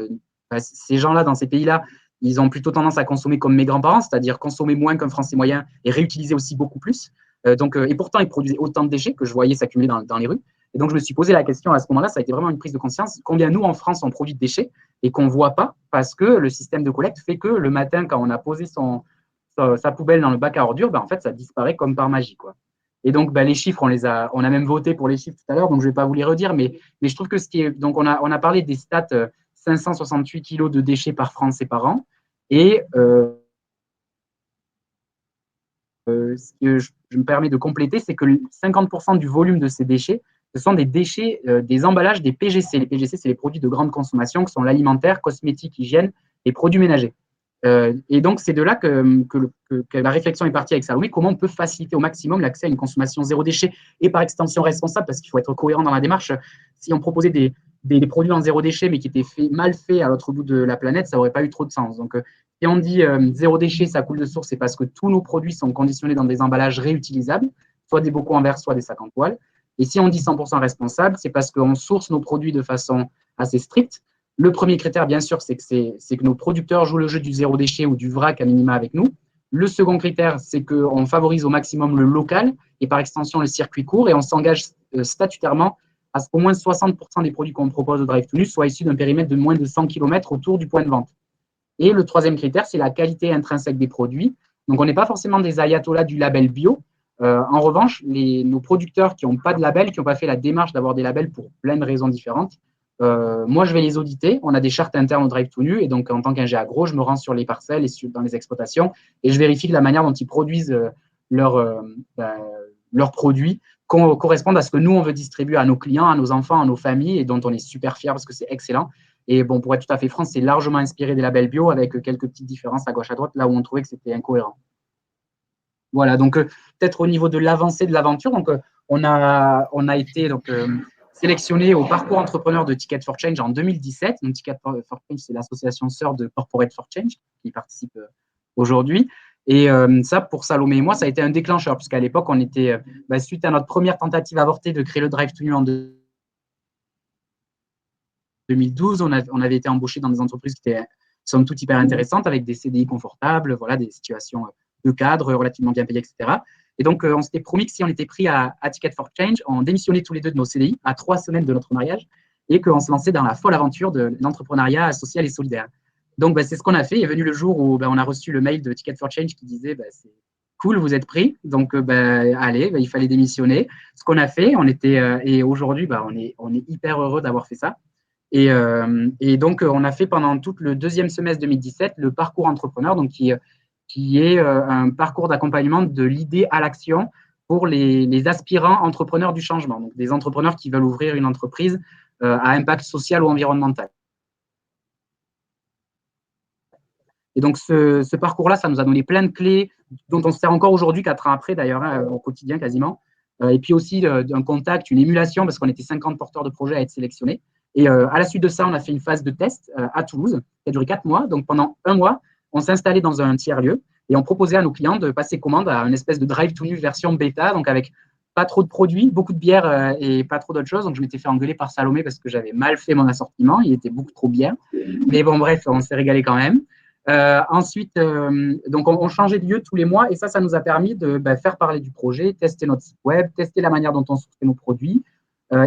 ces gens-là, dans ces pays-là, ils ont plutôt tendance à consommer comme mes grands-parents, c'est-à-dire consommer moins qu'un Français moyen et réutiliser aussi beaucoup plus. Et pourtant, ils produisaient autant de déchets que je voyais s'accumuler dans les rues. Et donc, je me suis posé la question à ce moment-là, ça a été vraiment une prise de conscience, combien nous, en France, on produit de déchets et qu'on ne voit pas parce que le système de collecte fait que le matin, quand on a posé sa poubelle dans le bac à ordures, en fait, ça disparaît comme par magie, quoi. Et donc, les chiffres, on a même voté pour les chiffres tout à l'heure, donc je ne vais pas vous les redire, mais je trouve que donc on a parlé des stats, 568 kilos de déchets par Français par an, et ce que je me permets de compléter, c'est que 50% du volume de ces déchets, ce sont des déchets, des emballages des PGC. Les PGC, c'est les produits de grande consommation, qui sont l'alimentaire, cosmétique, hygiène et produits ménagers. Et donc, c'est de là que la réflexion est partie avec Salomé, comment on peut faciliter au maximum l'accès à une consommation zéro déchet et par extension responsable, parce qu'il faut être cohérent dans la démarche. Si on proposait des produits en zéro déchet, mais qui étaient mal faits à l'autre bout de la planète, ça n'aurait pas eu trop de sens. Donc, si on dit zéro déchet, ça coule de source, c'est parce que tous nos produits sont conditionnés dans des emballages réutilisables, soit des bocaux en verre, soit des sacs en toile. Et si on dit 100% responsable, c'est parce qu'on source nos produits de façon assez stricte. Le premier critère, bien sûr, c'est que nos producteurs jouent le jeu du zéro déchet ou du vrac à minima avec nous. Le second critère, c'est qu'on favorise au maximum le local et par extension le circuit court, et on s'engage statutairement à ce qu'au moins 60% des produits qu'on propose au Drive to Nu soient issus d'un périmètre de moins de 100 km autour du point de vente. Et le troisième critère, c'est la qualité intrinsèque des produits. Donc, on n'est pas forcément des ayatollahs du label bio. En revanche, nos producteurs qui n'ont pas de label, qui n'ont pas fait la démarche d'avoir des labels pour plein de raisons différentes, moi, je vais les auditer. On a des chartes internes au Drive to Nu, et donc, en tant qu'ingé agro, je me rends sur les parcelles et dans les exploitations, et je vérifie que la manière dont ils produisent leurs produits correspondent à ce que nous, on veut distribuer à nos clients, à nos enfants, à nos familles, et dont on est super fiers parce que c'est excellent. Et bon, pour être tout à fait franc, c'est largement inspiré des labels bio avec quelques petites différences à gauche à droite, là où on trouvait que c'était incohérent. Voilà, donc peut-être au niveau de l'avancée de l'aventure, donc on a été sélectionné au parcours entrepreneur de Ticket for Change en 2017. Donc, Ticket for Change, c'est l'association sœur de Corporate for Change qui participe aujourd'hui. Et ça, pour Salomé et moi, ça a été un déclencheur, puisqu'à l'époque, on était, suite à notre première tentative avortée de créer le Drive to Nu en 2012, on avait été embauché dans des entreprises qui étaient, somme toute, hyper intéressantes, avec des CDI confortables, voilà, des situations de cadre relativement bien payées, etc. Et donc, on s'était promis que si on était pris à Ticket for Change, on démissionnait tous les deux de nos CDI à 3 semaines de notre mariage et qu'on se lançait dans la folle aventure de l'entrepreneuriat social et solidaire. Donc, c'est ce qu'on a fait. Est venu le jour où on a reçu le mail de Ticket for Change qui disait c'est cool, vous êtes pris. Donc, allez, il fallait démissionner. Ce qu'on a fait, et aujourd'hui, on est hyper heureux d'avoir fait ça. Et donc, on a fait pendant tout le deuxième semestre 2017 le parcours entrepreneur, donc qui est un parcours d'accompagnement de l'idée à l'action pour les aspirants entrepreneurs du changement, donc des entrepreneurs qui veulent ouvrir une entreprise à impact social ou environnemental. Et donc, ce parcours-là, ça nous a donné plein de clés dont on se sert encore aujourd'hui, 4 ans après d'ailleurs, au quotidien quasiment. Et puis aussi un contact, une émulation, parce qu'on était 50 porteurs de projets à être sélectionnés. Et à la suite de ça, on a fait une phase de test à Toulouse, qui a duré 4 mois. Donc, pendant 1 mois, on s'installait dans un tiers-lieu et on proposait à nos clients de passer commande à une espèce de Drive to Nu version bêta, donc avec pas trop de produits, beaucoup de bière et pas trop d'autres choses. Donc, je m'étais fait engueuler par Salomé parce que j'avais mal fait mon assortiment. Il était beaucoup trop bien. Mais bon, bref, on s'est régalé quand même. Ensuite, donc on changeait de lieu tous les mois et ça nous a permis de faire parler du projet, tester notre site web, tester la manière dont on sourçait nos produits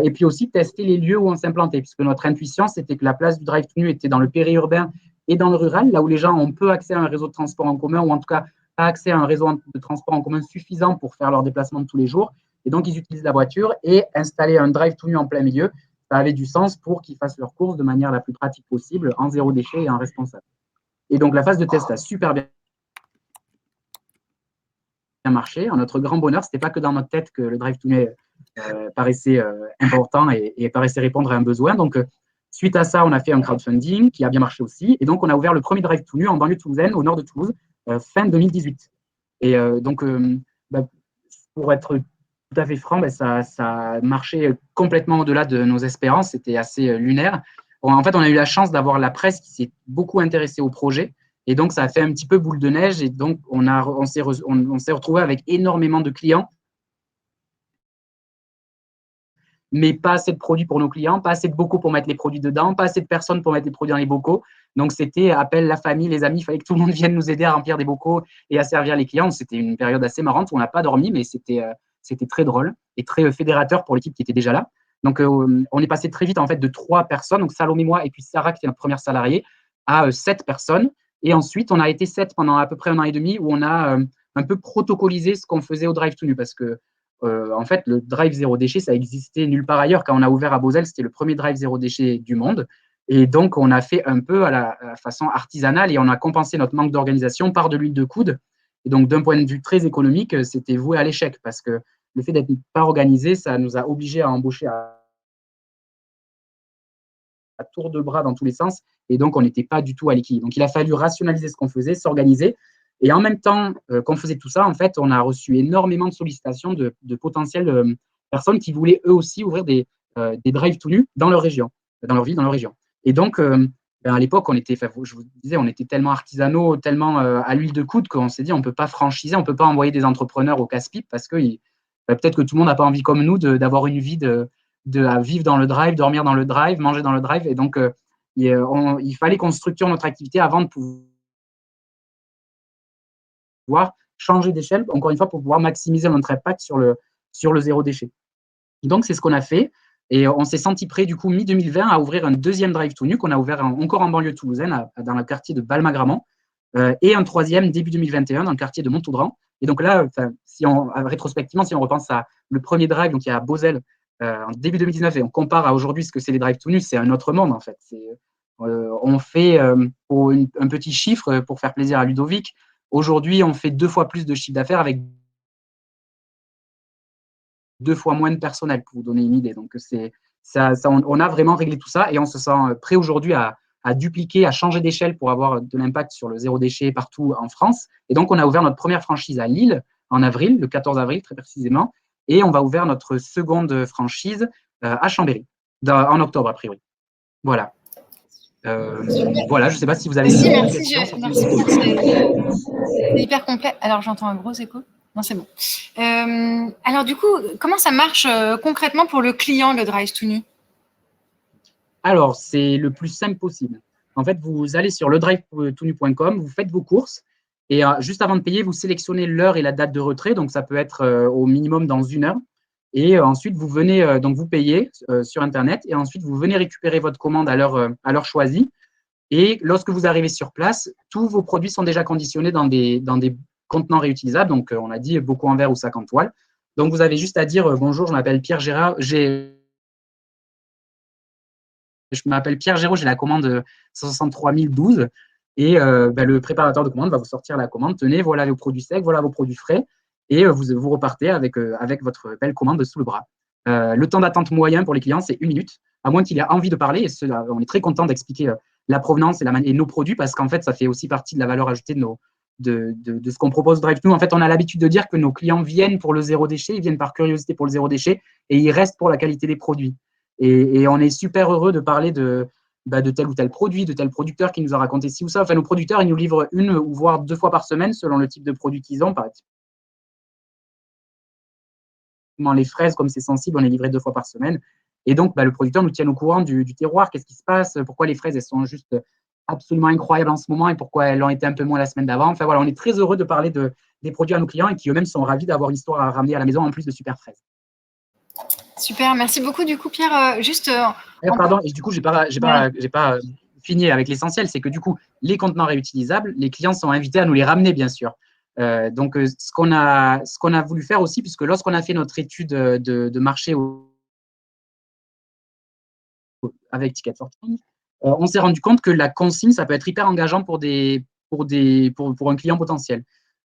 et puis aussi tester les lieux où on s'implantait, puisque notre intuition, c'était que la place du Drive to Nu était dans le périurbain et dans le rural, là où les gens ont peu accès à un réseau de transport en commun ou en tout cas pas accès à un réseau de transport en commun suffisant pour faire leurs déplacements de tous les jours. Et donc, ils utilisent la voiture et installer un Drive to Nu en plein milieu, ça avait du sens pour qu'ils fassent leurs courses de manière la plus pratique possible, en zéro déchet et en responsable. Et donc, la phase de test a super bien marché. À notre grand bonheur, ce n'était pas que dans notre tête que le Drive to Me paraissait important et paraissait répondre à un besoin. Donc, suite à ça, on a fait un crowdfunding qui a bien marché aussi. Et donc, on a ouvert le premier Drive to Me en banlieue toulousaine, au nord de Toulouse, fin 2018. Et donc, pour être tout à fait franc, ça a marché complètement au-delà de nos espérances. C'était assez lunaire. Bon, en fait, on a eu la chance d'avoir la presse qui s'est beaucoup intéressée au projet. Et donc, ça a fait un petit peu boule de neige. Et donc, on s'est retrouvé avec énormément de clients, mais pas assez de produits pour nos clients, pas assez de bocaux pour mettre les produits dedans, pas assez de personnes pour mettre les produits dans les bocaux. Donc, c'était appel la famille, les amis. Il fallait que tout le monde vienne nous aider à remplir des bocaux et à servir les clients. C'était une période assez marrante où on n'a pas dormi, mais c'était très drôle et très fédérateur pour l'équipe qui était déjà là. Donc, on est passé très vite en fait de 3 personnes, donc Salomé, moi et puis Sarah, qui était notre première salariée, à 7 personnes. Et ensuite, on a été 7 pendant à peu près 1 an et demi où on a un peu protocolisé ce qu'on faisait au Drive to Me parce que en fait, le drive zéro déchet, ça existait nulle part ailleurs. Quand on a ouvert à Beauzelle, c'était le premier drive zéro déchet du monde. Et donc, on a fait un peu à la façon artisanale et on a compensé notre manque d'organisation par de l'huile de coude. Et donc, d'un point de vue très économique, c'était voué à l'échec parce que le fait d'être pas organisé, ça nous a obligés à embaucher à tour de bras dans tous les sens. Et donc, on n'était pas du tout à l'équilibre. Donc, il a fallu rationaliser ce qu'on faisait, s'organiser. Et en même temps qu'on faisait tout ça, en fait, on a reçu énormément de sollicitations de potentielles personnes qui voulaient eux aussi ouvrir des drive to nu dans leur région, dans leur ville, dans leur région. Et donc, à l'époque, je vous disais, on était tellement artisanaux, tellement à l'huile de coude qu'on s'est dit, on ne peut pas franchiser, on ne peut pas envoyer des entrepreneurs au casse-pipe parce que peut-être que tout le monde n'a pas envie comme nous d'avoir une vie à vivre dans le drive, dormir dans le drive, manger dans le drive. Et donc, il fallait qu'on structure notre activité avant de pouvoir changer d'échelle, encore une fois, pour pouvoir maximiser notre impact sur le zéro déchet. Donc, c'est ce qu'on a fait. Et on s'est senti prêt, du coup, mi-2020, à ouvrir un deuxième Drive to Nu qu'on a ouvert encore en banlieue toulousaine, dans le quartier de Balmagramont, et un troisième début 2021 dans le quartier de Montaudran. Et donc là, rétrospectivement, si on repense à le premier Drive, donc il y a à Beauzelle, en début 2019, et on compare à aujourd'hui ce que c'est les Drive to Nu, c'est un autre monde, en fait. On fait, pour un petit chiffre, pour faire plaisir à Ludovic, aujourd'hui, on fait 2 fois plus de chiffre d'affaires avec 2 fois moins de personnel, pour vous donner une idée. Donc, on a vraiment réglé tout ça et on se sent prêt aujourd'hui à dupliquer, à changer d'échelle pour avoir de l'impact sur le zéro déchet partout en France. Et donc, on a ouvert notre première franchise à Lille en avril, le 14 avril très précisément, et on va ouvrir notre seconde franchise à Chambéry, en octobre a priori. Voilà. Voilà, je ne sais pas si vous avez des questions. Merci beaucoup, c'est hyper complet. Alors, j'entends un gros écho. Non, c'est bon. Alors, du coup, comment ça marche concrètement pour le client, le Drive to Nu? Alors, c'est le plus simple possible. En fait, vous allez sur ledrive-to-nu.com, vous faites vos courses et juste avant de payer, vous sélectionnez l'heure et la date de retrait. Donc, ça peut être au minimum dans 1 heure. Et ensuite, vous venez, donc vous payez sur Internet et ensuite, vous venez récupérer votre commande à l'heure choisie. Et lorsque vous arrivez sur place, tous vos produits sont déjà conditionnés dans des contenants réutilisables. Donc, on a dit bocaux en verre ou sac en toile. Donc, vous avez juste à dire bonjour, je m'appelle Pierre Gérard, je m'appelle Pierre Géraud, j'ai la commande 163 012 et le préparateur de commande va vous sortir la commande. Tenez, voilà vos produits secs, voilà vos produits frais et vous repartez avec votre belle commande sous le bras. Le temps d'attente moyen pour les clients, c'est 1 minute, à moins qu'il ait envie de parler. Et on est très content d'expliquer la provenance et nos produits parce qu'en fait, ça fait aussi partie de la valeur ajoutée de ce qu'on propose Drive to. En fait, on a l'habitude de dire que nos clients viennent pour le zéro déchet, ils viennent par curiosité pour le zéro déchet et ils restent pour la qualité des produits. Et on est super heureux de parler de tel ou tel produit, de tel producteur qui nous a raconté ci ou ça. Enfin, nos producteurs, ils nous livrent 1 ou voire 2 fois par semaine selon le type de produit qu'ils ont. Par exemple, les fraises, comme c'est sensible, on est livré 2 fois par semaine. Et donc, le producteur nous tient au courant du terroir, qu'est-ce qui se passe, pourquoi les fraises, elles sont juste absolument incroyables en ce moment et pourquoi elles l'ont été un peu moins la semaine d'avant. Enfin, voilà, on est très heureux de parler des produits à nos clients et qui eux-mêmes sont ravis d'avoir l'histoire à ramener à la maison en plus de super fraises. Super, merci beaucoup. Du coup, Pierre, pardon, et du coup, j'ai pas fini avec l'essentiel, c'est que du coup, les contenants réutilisables, les clients sont invités à nous les ramener, bien sûr. Donc, ce qu'on a voulu faire aussi, puisque lorsqu'on a fait notre étude de marché avec Ticket Sorting, on s'est rendu compte que la consigne, ça peut être hyper engageant pour un client potentiel.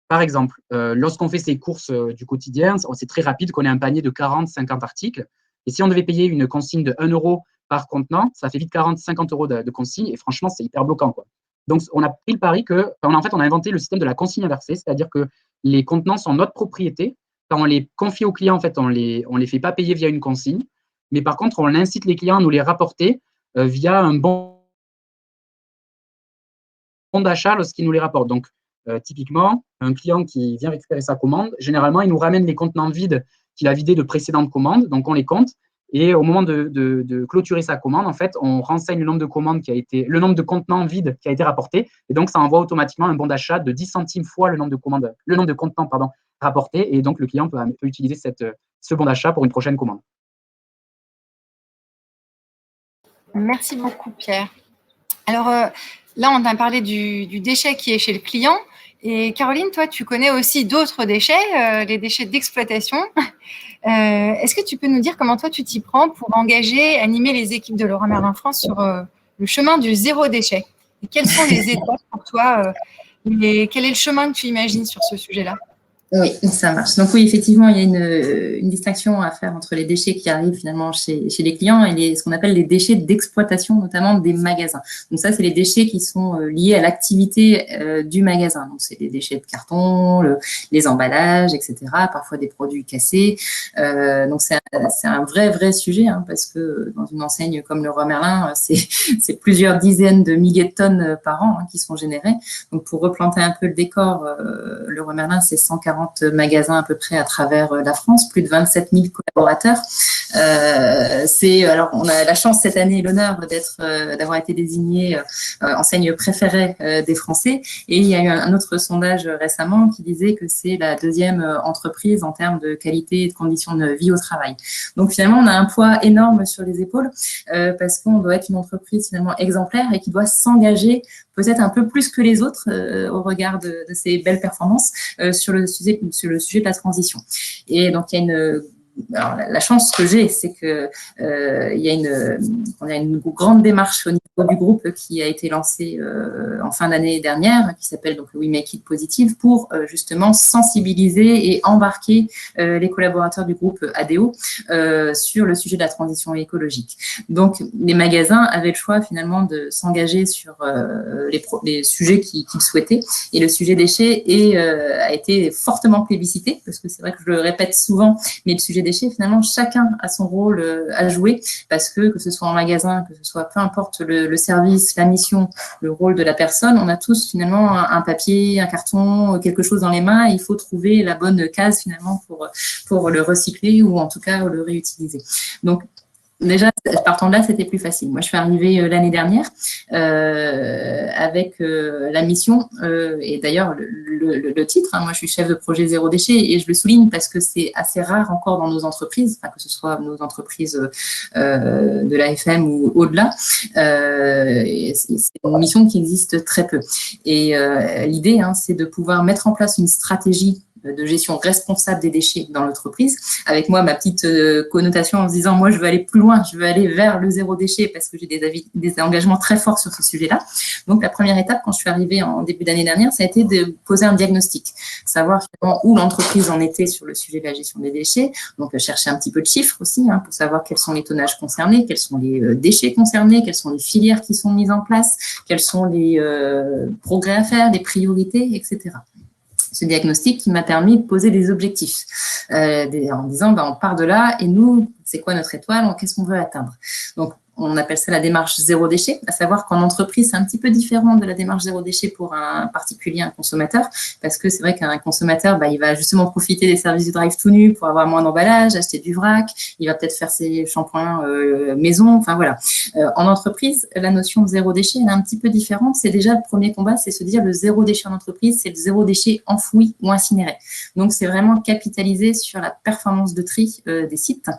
Par exemple, lorsqu'on fait ses courses du quotidien, c'est très rapide qu'on ait un panier de 40-50 articles. Et si on devait payer une consigne de 1 euro par contenant, ça fait vite 40-50 euros de consigne. Et franchement, c'est hyper bloquant, quoi. Donc, on a pris le pari on a inventé le système de la consigne inversée, c'est-à-dire que les contenants sont notre propriété. Quand on les confie aux clients, en fait, on les fait pas payer via une consigne. Mais par contre, on incite les clients à nous les rapporter via un bon d'achat lorsqu'ils nous les rapportent. Donc, typiquement, un client qui vient récupérer sa commande, généralement, il nous ramène les contenants vides qu'il a vidés de précédentes commandes. Donc, on les compte. Et au moment de clôturer sa commande, en fait, on renseigne le nombre de commandes le nombre de contenants vides qui a été rapporté. Et donc, ça envoie automatiquement un bon d'achat de 10 centimes fois le nombre de contenants rapportés. Et donc, le client peut utiliser ce bon d'achat pour une prochaine commande. Merci beaucoup, Pierre. Alors, là, on a parlé du déchet qui est chez le client. Et Caroline, toi, tu connais aussi d'autres déchets, les déchets d'exploitation. Est-ce que tu peux nous dire comment toi, tu t'y prends pour animer les équipes de Leroy Merlin France sur le chemin du zéro déchet? Et quelles sont les étapes pour toi quel est le chemin que tu imagines sur ce sujet-là? Oui, ça marche. Donc oui, effectivement, il y a une distinction à faire entre les déchets qui arrivent finalement chez les clients et ce qu'on appelle les déchets d'exploitation, notamment des magasins. Donc ça, c'est les déchets qui sont liés à l'activité du magasin. Donc c'est les déchets de carton, les emballages, etc. Parfois des produits cassés. Donc c'est un vrai sujet parce que dans une enseigne comme Leroy Merlin, c'est plusieurs dizaines de milliers de tonnes par an qui sont générées. Donc pour replanter un peu le décor, Leroy Merlin, c'est 140 magasins à peu près à travers la France, plus de 27 000 collaborateurs. Alors, on a la chance cette année et l'honneur d'avoir été désigné enseigne préférée des Français. Et il y a eu un autre sondage récemment qui disait que c'est la deuxième entreprise en termes de qualité et de conditions de vie au travail. Donc finalement, on a un poids énorme sur les épaules parce qu'on doit être une entreprise finalement exemplaire et qui doit s'engager peut-être un peu plus que les autres au regard de ces belles performances sur le sujet de la transition. Et donc, il y a alors, la chance que j'ai, c'est que on a une grande démarche au niveau du groupe qui a été lancée en fin d'année dernière, qui s'appelle donc We Make It Positive, pour justement sensibiliser et embarquer les collaborateurs du groupe ADO sur le sujet de la transition écologique. Donc, les magasins avaient le choix finalement de s'engager sur les sujets qu'ils souhaitaient, et le sujet déchets a été fortement plébiscité, parce que c'est vrai que je le répète souvent, mais le sujet déchets, finalement, chacun a son rôle à jouer, parce que ce soit en magasin, que ce soit peu importe le service, la mission, le rôle de la personne, on a tous finalement un papier, un carton, quelque chose dans les mains, et il faut trouver la bonne case finalement pour le recycler ou en tout cas le réutiliser. Donc, déjà, partant de là, c'était plus facile. Moi, je suis arrivée l'année dernière avec la mission et d'ailleurs le titre. Moi, je suis chef de projet zéro déchet et je le souligne parce que c'est assez rare encore dans nos entreprises, que ce soit nos entreprises de l'AFM ou au-delà. C'est une mission qui existe très peu. Et l'idée, c'est de pouvoir mettre en place une stratégie de gestion responsable des déchets dans l'entreprise, avec moi ma petite connotation en se disant moi je veux aller plus loin, je veux aller vers le zéro déchet parce que j'ai des engagements très forts sur ce sujet-là. Donc la première étape quand je suis arrivée en début d'année dernière, ça a été de poser un diagnostic, savoir où l'entreprise en était sur le sujet de la gestion des déchets, donc chercher un petit peu de chiffres aussi pour savoir quels sont les tonnages concernés, quels sont les déchets concernés, quelles sont les filières qui sont mises en place, quels sont les progrès à faire, les priorités, etc. Ce diagnostic qui m'a permis de poser des objectifs en disant on part de là et nous, c'est quoi notre étoile, qu'est-ce qu'on veut atteindre. Donc, on appelle ça la démarche zéro déchet, à savoir qu'en entreprise, c'est un petit peu différent de la démarche zéro déchet pour un particulier, un consommateur, parce que c'est vrai qu'un consommateur, il va justement profiter des services du drive tout nu pour avoir moins d'emballage, acheter du vrac, il va peut-être faire ses shampoings maison, enfin voilà. En entreprise, la notion de zéro déchet, elle est un petit peu différente. C'est déjà le premier combat, c'est se dire le zéro déchet en entreprise, c'est le zéro déchet enfoui ou incinéré. Donc, c'est vraiment capitaliser sur la performance de tri des sites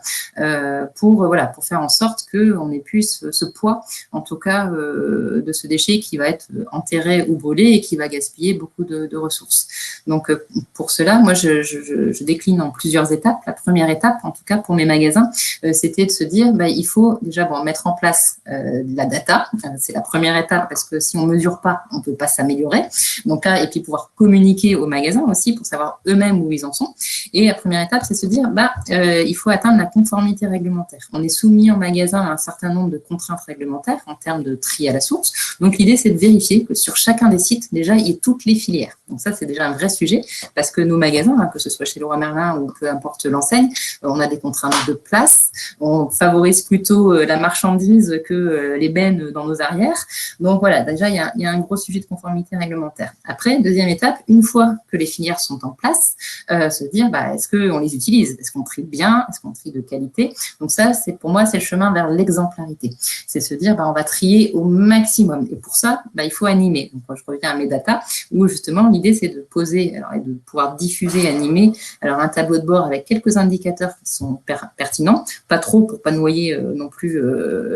pour faire en sorte qu'on ait pu plus ce poids, en tout cas, de ce déchet qui va être enterré ou brûlé et qui va gaspiller beaucoup de ressources. Donc, pour cela, moi, je décline en plusieurs étapes. La première étape, en tout cas pour mes magasins, c'était de se dire, il faut déjà mettre en place la data. C'est la première étape parce que si on ne mesure pas, on ne peut pas s'améliorer. Donc là, et puis pouvoir communiquer aux magasins aussi pour savoir eux-mêmes où ils en sont. Et la première étape, c'est se dire, il faut atteindre la conformité réglementaire. On est soumis en magasin à un certain nombre de contraintes réglementaires en termes de tri à la source. Donc l'idée, c'est de vérifier que sur chacun des sites, déjà, il y ait toutes les filières. Donc ça, c'est déjà un vrai sujet parce que nos magasins, que ce soit chez Leroy Merlin ou peu importe l'enseigne, on a des contraintes de place. On favorise plutôt la marchandise que les bennes dans nos arrières. Donc voilà, déjà, il y a un gros sujet de conformité réglementaire. Après, deuxième étape, une fois que les filières sont en place, se dire, est-ce qu'on les utilise? Est-ce qu'on trie bien? Est-ce qu'on trie de qualité? Donc ça, pour moi, c'est le chemin vers l'exemplarité. C'est se dire, on va trier au maximum. Et pour ça, il faut animer. Donc, je reviens à mes data, où justement, l'idée, c'est de poser et de pouvoir diffuser, animer un tableau de bord avec quelques indicateurs qui sont pertinents, pas trop pour pas noyer non plus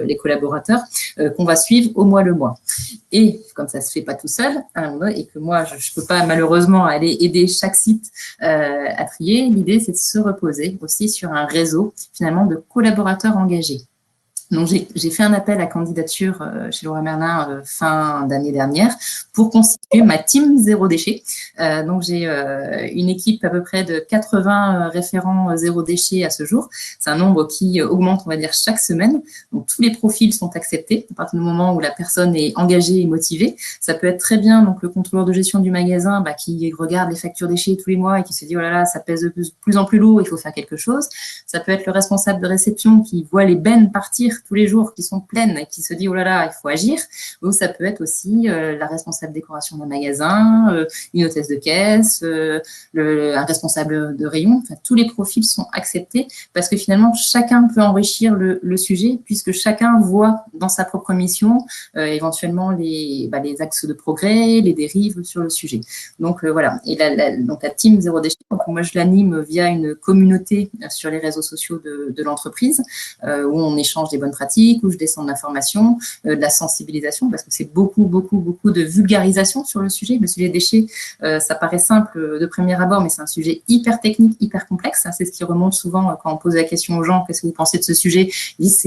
les collaborateurs, qu'on va suivre au mois le mois. Et comme ça se fait pas tout seul, et que moi, je ne peux pas malheureusement aller aider chaque site à trier, l'idée, c'est de se reposer aussi sur un réseau, finalement, de collaborateurs engagés. Donc, j'ai fait un appel à candidature chez Leroy Merlin fin d'année dernière pour constituer ma team zéro déchet. Donc, j'ai une équipe à peu près de 80 référents zéro déchet à ce jour. C'est un nombre qui augmente, on va dire, chaque semaine. Donc, tous les profils sont acceptés à partir du moment où la personne est engagée et motivée. Ça peut être très bien donc le contrôleur de gestion du magasin qui regarde les factures déchets tous les mois et qui se dit « Oh là là, ça pèse de plus en plus lourd, il faut faire quelque chose ». Ça peut être le responsable de réception qui voit les bennes partir tous les jours qui sont pleines et qui se dit « Oh là là, il faut agir ». Ou ça peut être aussi la responsable décoration d'un magasin, une hôtesse de caisse, un responsable de rayon. Enfin, tous les profils sont acceptés parce que finalement, chacun peut enrichir le sujet puisque chacun voit dans sa propre mission éventuellement les axes de progrès, les dérives sur le sujet. Donc, voilà. Et donc, la team Zéro Déchet, donc, moi, je l'anime via une communauté sur les réseaux sociaux de l'entreprise où on échange des bonnes pratiques, où je descends de l'information, de la sensibilisation, parce que c'est beaucoup de vulgarisation sur le sujet. Le sujet des déchets, ça paraît simple de premier abord, mais c'est un sujet hyper technique, hyper complexe. C'est ce qui remonte souvent quand on pose la question aux gens, qu'est-ce que vous pensez de ce sujet? Ils disent,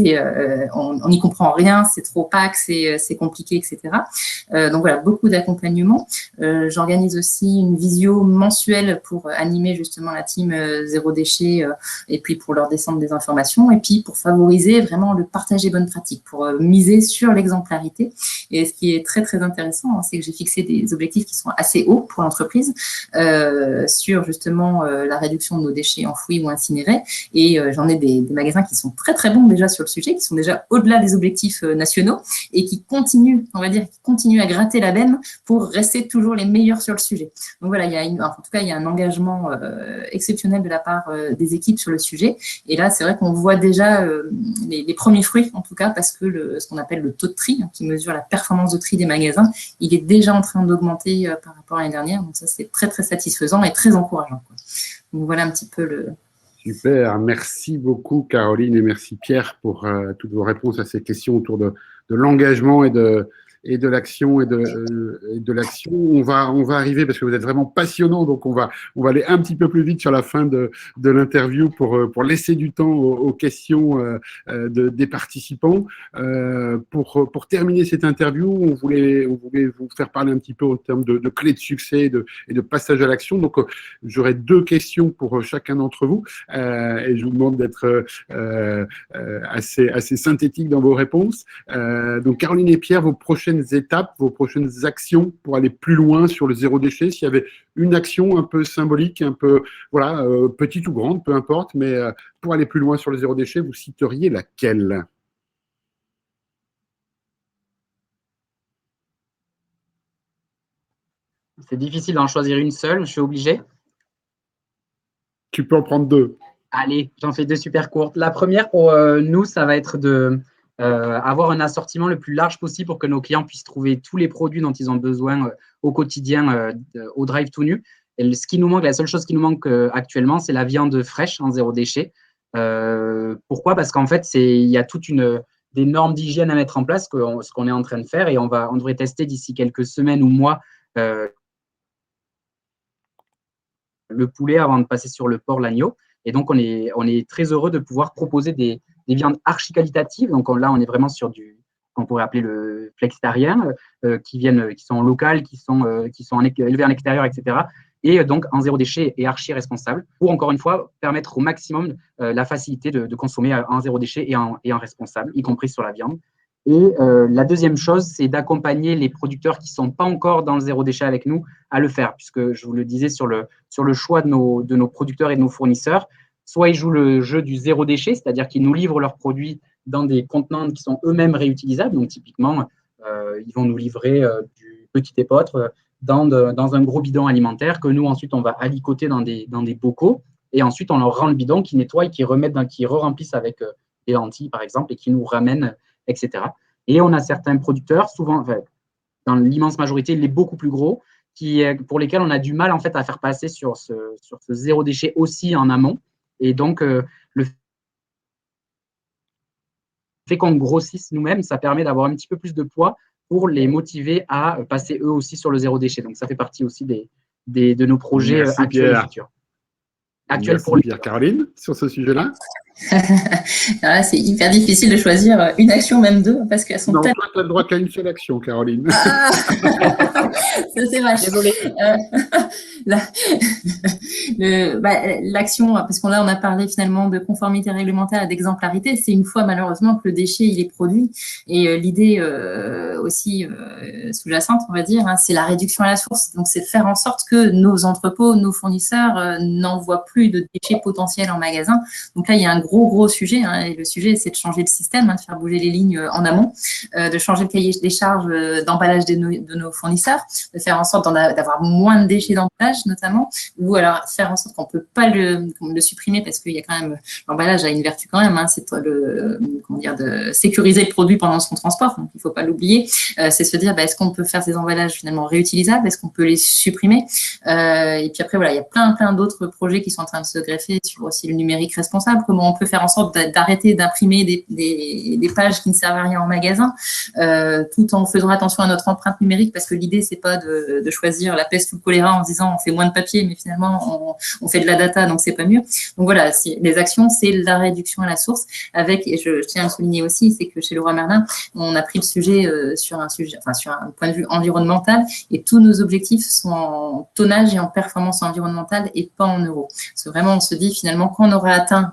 on n'y comprend rien, c'est trop opaque, c'est compliqué, etc. Donc voilà, beaucoup d'accompagnement. J'organise aussi une visio mensuelle pour animer justement la team zéro déchet et puis pour leur descendre des informations et puis pour favoriser vraiment le partage des bonnes pratiques, pour miser sur l'exemplarité. Et ce qui est très, très intéressant, c'est que j'ai fixé des objectifs qui sont assez hauts pour l'entreprise sur justement la réduction de nos déchets enfouis ou incinérés. Et j'en ai des magasins qui sont très, très bons déjà sur le sujet, qui sont déjà au-delà des objectifs nationaux et qui continuent, on va dire, à gratter la benne pour rester toujours les meilleurs sur le sujet. Donc voilà, en tout cas, il y a un engagement exceptionnel de la part des équipes sur le sujet. Et là, c'est vrai qu'on voit déjà les premiers fruits, en tout cas, parce que ce qu'on appelle le taux de tri, qui mesure la performance de tri des magasins, il est déjà en train d'augmenter par rapport à l'année dernière. Donc ça, c'est très, très satisfaisant et très encourageant. Donc voilà un petit peu le... Super, merci beaucoup Caroline et merci Pierre pour toutes vos réponses à ces questions autour de l'engagement et de l'action et de l'action. On va arriver parce que vous êtes vraiment passionnant, donc on va aller un petit peu plus vite sur la fin de l'interview pour laisser du temps aux questions des participants. Pour terminer cette interview, on voulait vous faire parler un petit peu en termes de clés de succès et de passage à l'action. Donc j'aurai 2 questions pour chacun d'entre vous et je vous demande d'être assez synthétique dans vos réponses. Donc Caroline et Pierre, vos prochaines étapes, vos prochaines actions pour aller plus loin sur le zéro déchet, s'il y avait une action un peu symbolique, un peu petite ou grande, peu importe, mais pour aller plus loin sur le zéro déchet, vous citeriez laquelle? C'est difficile d'en choisir une seule, je suis obligé. Tu peux en prendre 2. Allez, j'en fais 2 super courtes. La première, pour nous, ça va être avoir un assortiment le plus large possible pour que nos clients puissent trouver tous les produits dont ils ont besoin au quotidien au Drive tout nu. Et la seule chose qui nous manque actuellement, c'est la viande fraîche en zéro déchet. Pourquoi? Parce qu'en fait, il y a toute une des normes d'hygiène à mettre en place, ce qu'on est en train de faire, et on devrait tester d'ici quelques semaines ou mois le poulet avant de passer sur le porc, l'agneau. Et donc, on est très heureux de pouvoir proposer des viandes archi-qualitatives. Donc là, on est vraiment sur qu'on pourrait appeler le flexitarien, qui sont locales, qui sont élevées en extérieur, etc. Et donc en zéro déchet et archi-responsable, pour encore une fois permettre au maximum la facilité de consommer en zéro déchet et en responsable, y compris sur la viande. Et la deuxième chose, c'est d'accompagner les producteurs qui ne sont pas encore dans le zéro déchet avec nous à le faire, puisque je vous le disais sur le choix de nos producteurs et de nos fournisseurs, soit ils jouent le jeu du zéro déchet, c'est-à-dire qu'ils nous livrent leurs produits dans des contenants qui sont eux-mêmes réutilisables. Donc typiquement, ils vont nous livrer du petit épeautre dans un gros bidon alimentaire que nous, ensuite, on va alicoter dans des bocaux, et ensuite, on leur rend le bidon, qui nettoient, qui re-remplissent avec des lentilles, par exemple, et qui nous ramènent, etc. Et on a certains producteurs, souvent, dans l'immense majorité, les beaucoup plus gros, pour lesquels on a du mal en fait à faire passer sur ce zéro déchet aussi en amont. Et donc, le fait qu'on grossisse nous-mêmes, ça permet d'avoir un petit peu plus de poids pour les motiver à passer eux aussi sur le zéro déchet. Donc, ça fait partie aussi de nos projets actuels et futurs. Merci Pierre. Caroline, sur ce sujet-là? C'est hyper difficile de choisir une action, même deux, parce qu'elles sont tellement… Non, tu n'as le droit qu'à une seule action, Caroline. Ça, c'est vache. Désolée. L'action, parce qu'on on a parlé finalement de conformité réglementaire et d'exemplarité, c'est une fois malheureusement que le déchet il est produit. Et l'idée aussi sous-jacente, on va dire, c'est la réduction à la source. Donc, c'est de faire en sorte que nos entrepôts, nos fournisseurs n'envoient plus de déchets potentiels en magasin. Donc là, il y a un gros sujet. Et le sujet, c'est de changer le système, de faire bouger les lignes en amont, de changer le cahier des charges d'emballage de nos fournisseurs, de faire en sorte d'avoir moins de déchets d'emballage notamment, ou alors faire en sorte qu'on ne peut pas le supprimer parce qu'il y a quand même, l'emballage a une vertu quand même, c'est de sécuriser le produit pendant son transport, donc il ne faut pas l'oublier. C'est se dire, est-ce qu'on peut faire ces emballages finalement réutilisables, est-ce qu'on peut les supprimer, et puis après, voilà, il y a plein d'autres projets qui sont en train de se greffer sur aussi le numérique responsable, comment on peut faire en sorte d'arrêter d'imprimer des pages qui ne servent à rien en magasin, tout en faisant attention à notre empreinte numérique, parce que l'idée, c'est pas de choisir la peste ou le choléra en se disant on fait moins de papier, mais finalement on fait de la data, donc c'est pas mieux. Donc voilà, les actions, c'est la réduction à la source, avec, et je tiens à le souligner aussi, c'est que chez Leroy Merlin, on a pris le sujet sur un point de vue environnemental, et tous nos objectifs sont en tonnage et en performance environnementale et pas en euros. Parce que vraiment, on se dit finalement, quand on aura atteint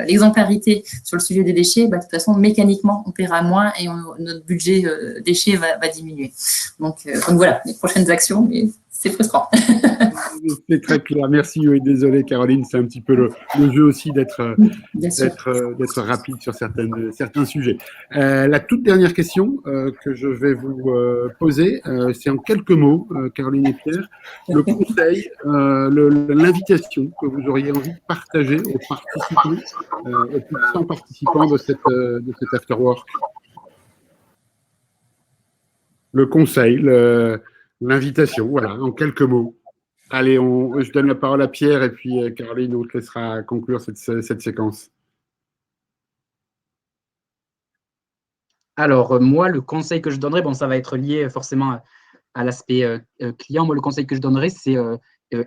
l'exemplarité sur le sujet des déchets, de toute façon, mécaniquement, on paiera moins et notre budget déchets va diminuer. Donc voilà, les prochaines actions, mais c'est frustrant. C'est très clair. Merci. Oui, désolé, Caroline, c'est un petit peu le jeu aussi d'être rapide sur certains sujets. La toute dernière question que je vais vous poser, c'est en quelques mots, Caroline et Pierre, le conseil, l'invitation que vous auriez envie de partager aux participants, aux plus de 100 participants de cet afterwork. Le conseil, l'invitation, voilà, en quelques mots. Allez, je donne la parole à Pierre et puis Caroline, on te laissera conclure cette séquence. Alors, moi, le conseil que je donnerais, ça va être lié forcément à l'aspect client. Moi, le conseil que je donnerais, c'est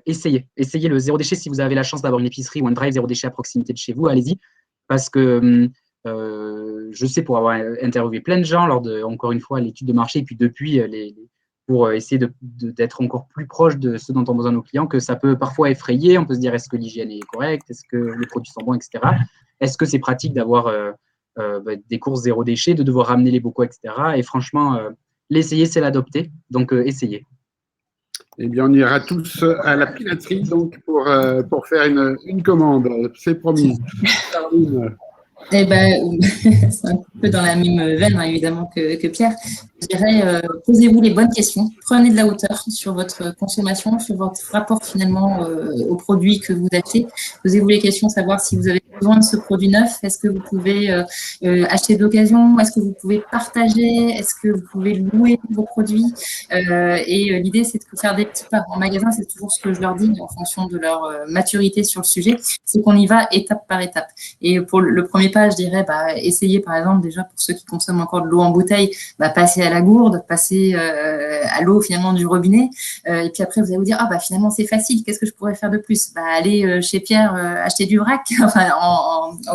essayez le zéro déchet. Si vous avez la chance d'avoir une épicerie ou un drive zéro déchet à proximité de chez vous, allez-y. Parce que je sais, pour avoir interviewé plein de gens lors de, encore une fois, l'étude de marché, et puis depuis, pour essayer d'être encore plus proche de ce dont ont besoin nos clients, que ça peut parfois effrayer. On peut se dire, est-ce que l'hygiène est correcte? Est-ce que les produits sont bons, etc. Est-ce que c'est pratique d'avoir des courses zéro déchet, de devoir ramener les bocaux, etc. Et franchement, l'essayer, c'est l'adopter. Donc, essayez. Eh bien, on ira tous à la pilaterie donc, pour faire une commande. C'est promis. Eh ben, c'est un peu dans la même veine, évidemment, que Pierre. je dirais, posez-vous les bonnes questions, prenez de la hauteur sur votre consommation, sur votre rapport finalement aux produits que vous achetez. Posez-vous les questions, savoir si vous avez besoin de ce produit neuf, est-ce que vous pouvez acheter d'occasion, est-ce que vous pouvez partager, est-ce que vous pouvez louer vos produits. Et l'idée, c'est de faire des petits pas. En magasin, c'est toujours ce que je leur dis en fonction de leur maturité sur le sujet, c'est qu'on y va étape par étape. Et pour le premier pas, je dirais, essayez par exemple déjà pour ceux qui consomment encore de l'eau en bouteille, passer à la gourde, passer à l'eau finalement du robinet. Et puis après, vous allez vous dire, finalement c'est facile, qu'est-ce que je pourrais faire de plus? Aller chez Pierre acheter du vrac, enfin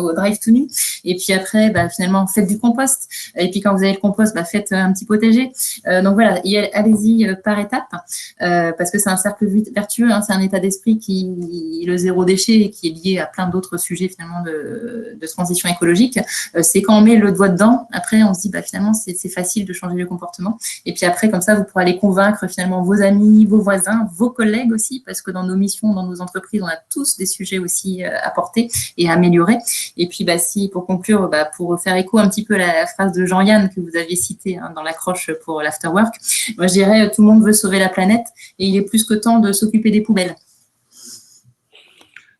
au drive to me. Et puis après, finalement, faites du compost. Et puis quand vous avez le compost, faites un petit potager. Donc voilà, allez-y par étapes, parce que c'est un cercle vertueux, hein, c'est un état d'esprit qui le zéro déchet et qui est lié à plein d'autres sujets finalement de transition écologique. C'est quand on met le doigt dedans, après on se dit finalement c'est facile de changer le comportement. Et puis après, comme ça, vous pourrez aller convaincre finalement vos amis, vos voisins, vos collègues aussi, parce que dans nos missions, dans nos entreprises, on a tous des sujets aussi à porter et à améliorer. Et puis, si pour conclure, pour faire écho un petit peu à la phrase de Jean-Yann que vous aviez citée dans l'accroche pour l'afterwork, moi je dirais tout le monde veut sauver la planète et il est plus que temps de s'occuper des poubelles.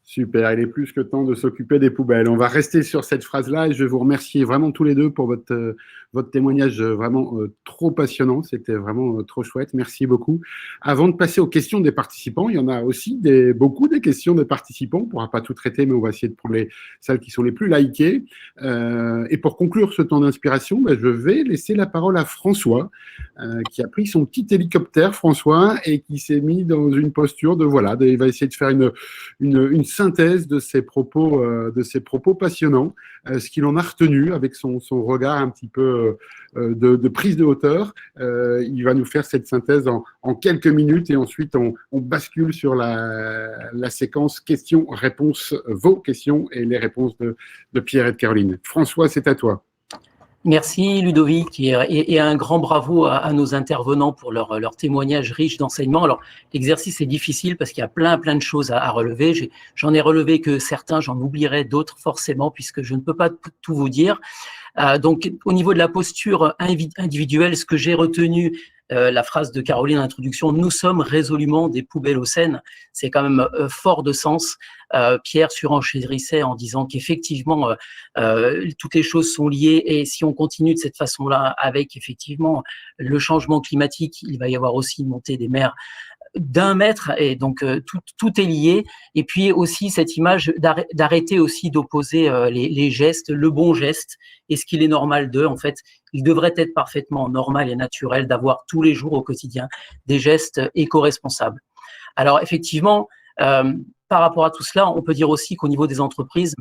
Super, il est plus que temps de s'occuper des poubelles. On va rester sur cette phrase-là et je vais vous remercier vraiment tous les deux pour votre témoignage vraiment trop passionnant. C'était vraiment trop chouette. Merci beaucoup. Avant de passer aux questions des participants, il y en a aussi beaucoup des questions des participants. On ne pourra pas tout traiter, mais on va essayer de prendre celles qui sont les plus likées. Et pour conclure ce temps d'inspiration, je vais laisser la parole à François, qui a pris son petit hélicoptère, François, et qui s'est mis dans une posture il va essayer de faire une synthèse de ses propos passionnants, ce qu'il en a retenu avec son regard un petit peu de prise de hauteur. Il va nous faire cette synthèse en quelques minutes et ensuite on bascule sur la séquence questions-réponses, vos questions et les réponses de Pierre et de Caroline. François, c'est à toi. Merci Ludovic et un grand bravo à nos intervenants pour leur témoignage riche d'enseignements. Alors l'exercice est difficile parce qu'il y a plein de choses à relever. J'en ai relevé que certains, j'en oublierai d'autres forcément puisque je ne peux pas tout vous dire. Donc au niveau de la posture individuelle, ce que j'ai retenu, la phrase de Caroline en introduction, nous sommes résolument des poubelles aux Seines, c'est quand même fort de sens. Pierre surenchérissait en disant qu'effectivement toutes les choses sont liées et si on continue de cette façon-là avec effectivement le changement climatique, il va y avoir aussi une montée des mers d'1 mètre et donc tout est lié. Et puis aussi cette image d'arrêter aussi d'opposer les gestes, le bon geste et ce qu'il est normal d'eux. En fait, il devrait être parfaitement normal et naturel d'avoir tous les jours au quotidien des gestes éco-responsables. Alors effectivement, par rapport à tout cela, on peut dire aussi qu'au niveau des entreprises,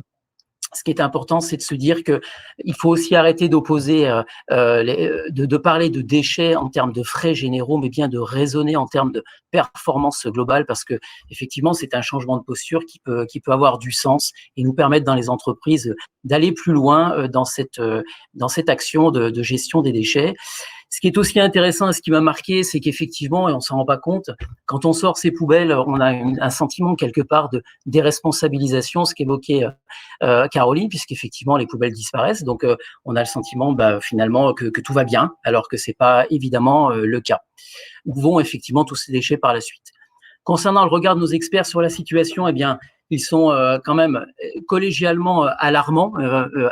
ce qui est important, c'est de se dire qu'il faut aussi arrêter d'opposer, de parler de déchets en termes de frais généraux, mais bien de raisonner en termes de performance globale, parce que effectivement, c'est un changement de posture qui peut avoir du sens et nous permettre dans les entreprises d'aller plus loin dans cette action de gestion des déchets. Ce qui est aussi intéressant et ce qui m'a marqué, c'est qu'effectivement, et on s'en rend pas compte, quand on sort ces poubelles, on a un sentiment quelque part de déresponsabilisation, ce qu'évoquait Caroline, puisqu'effectivement les poubelles disparaissent. Donc on a le sentiment finalement que tout va bien, alors que c'est pas évidemment le cas. Où vont effectivement tous ces déchets par la suite? Concernant le regard de nos experts sur la situation, eh bien, ils sont quand même collégialement alarmants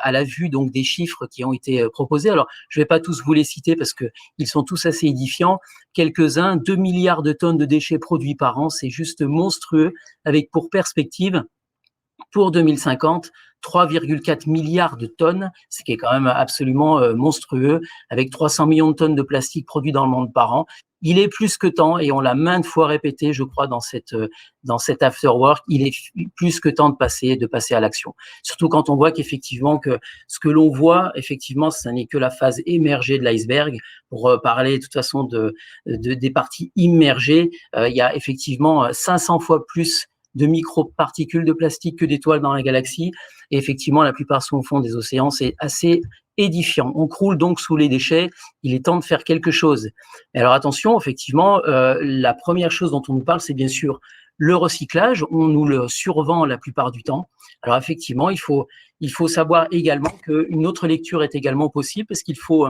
à la vue donc des chiffres qui ont été proposés. Alors, je ne vais pas tous vous les citer parce que ils sont tous assez édifiants. Quelques-uns, 2 milliards de tonnes de déchets produits par an, c'est juste monstrueux, avec pour perspective, pour 2050, 3,4 milliards de tonnes, ce qui est quand même absolument monstrueux, avec 300 millions de tonnes de plastique produits dans le monde par an. Il est plus que temps, et on l'a maintes fois répété, je crois, dans cet afterwork, il est plus que temps de passer à l'action. Surtout quand on voit qu'effectivement, que ce que l'on voit, effectivement, ce n'est que la phase émergée de l'iceberg. Pour parler de toute façon des parties immergées, il y a effectivement 500 fois plus de microparticules de plastique que d'étoiles dans la galaxie. Et effectivement, la plupart sont au fond des océans. C'est assez édifiant. On croule donc sous les déchets. Il est temps de faire quelque chose. Et alors attention, effectivement, la première chose dont on nous parle, c'est bien sûr le recyclage. On nous le survend la plupart du temps. Alors effectivement, il faut savoir également qu'une autre lecture est également possible parce qu'il faut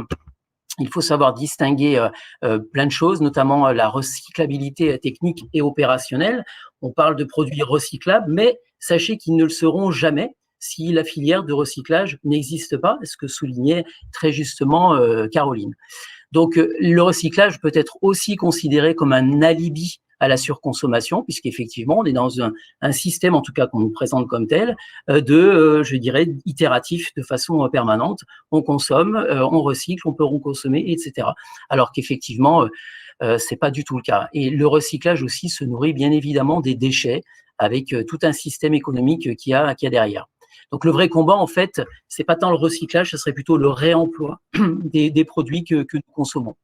il faut savoir distinguer plein de choses, notamment la recyclabilité technique et opérationnelle. On parle de produits recyclables, mais sachez qu'ils ne le seront jamais si la filière de recyclage n'existe pas, ce que soulignait très justement Caroline. Donc, le recyclage peut être aussi considéré comme un alibi à la surconsommation, puisqu'effectivement, on est dans un système, en tout cas qu'on nous présente comme tel, je dirais, itératif de façon permanente. On consomme, on recycle, on peut reconsommer, etc. Alors qu'effectivement, c'est pas du tout le cas. Et le recyclage aussi se nourrit bien évidemment des déchets, avec tout un système économique qu'il y a derrière. Donc, le vrai combat, en fait, c'est pas tant le recyclage, ce serait plutôt le réemploi des produits que nous consommons.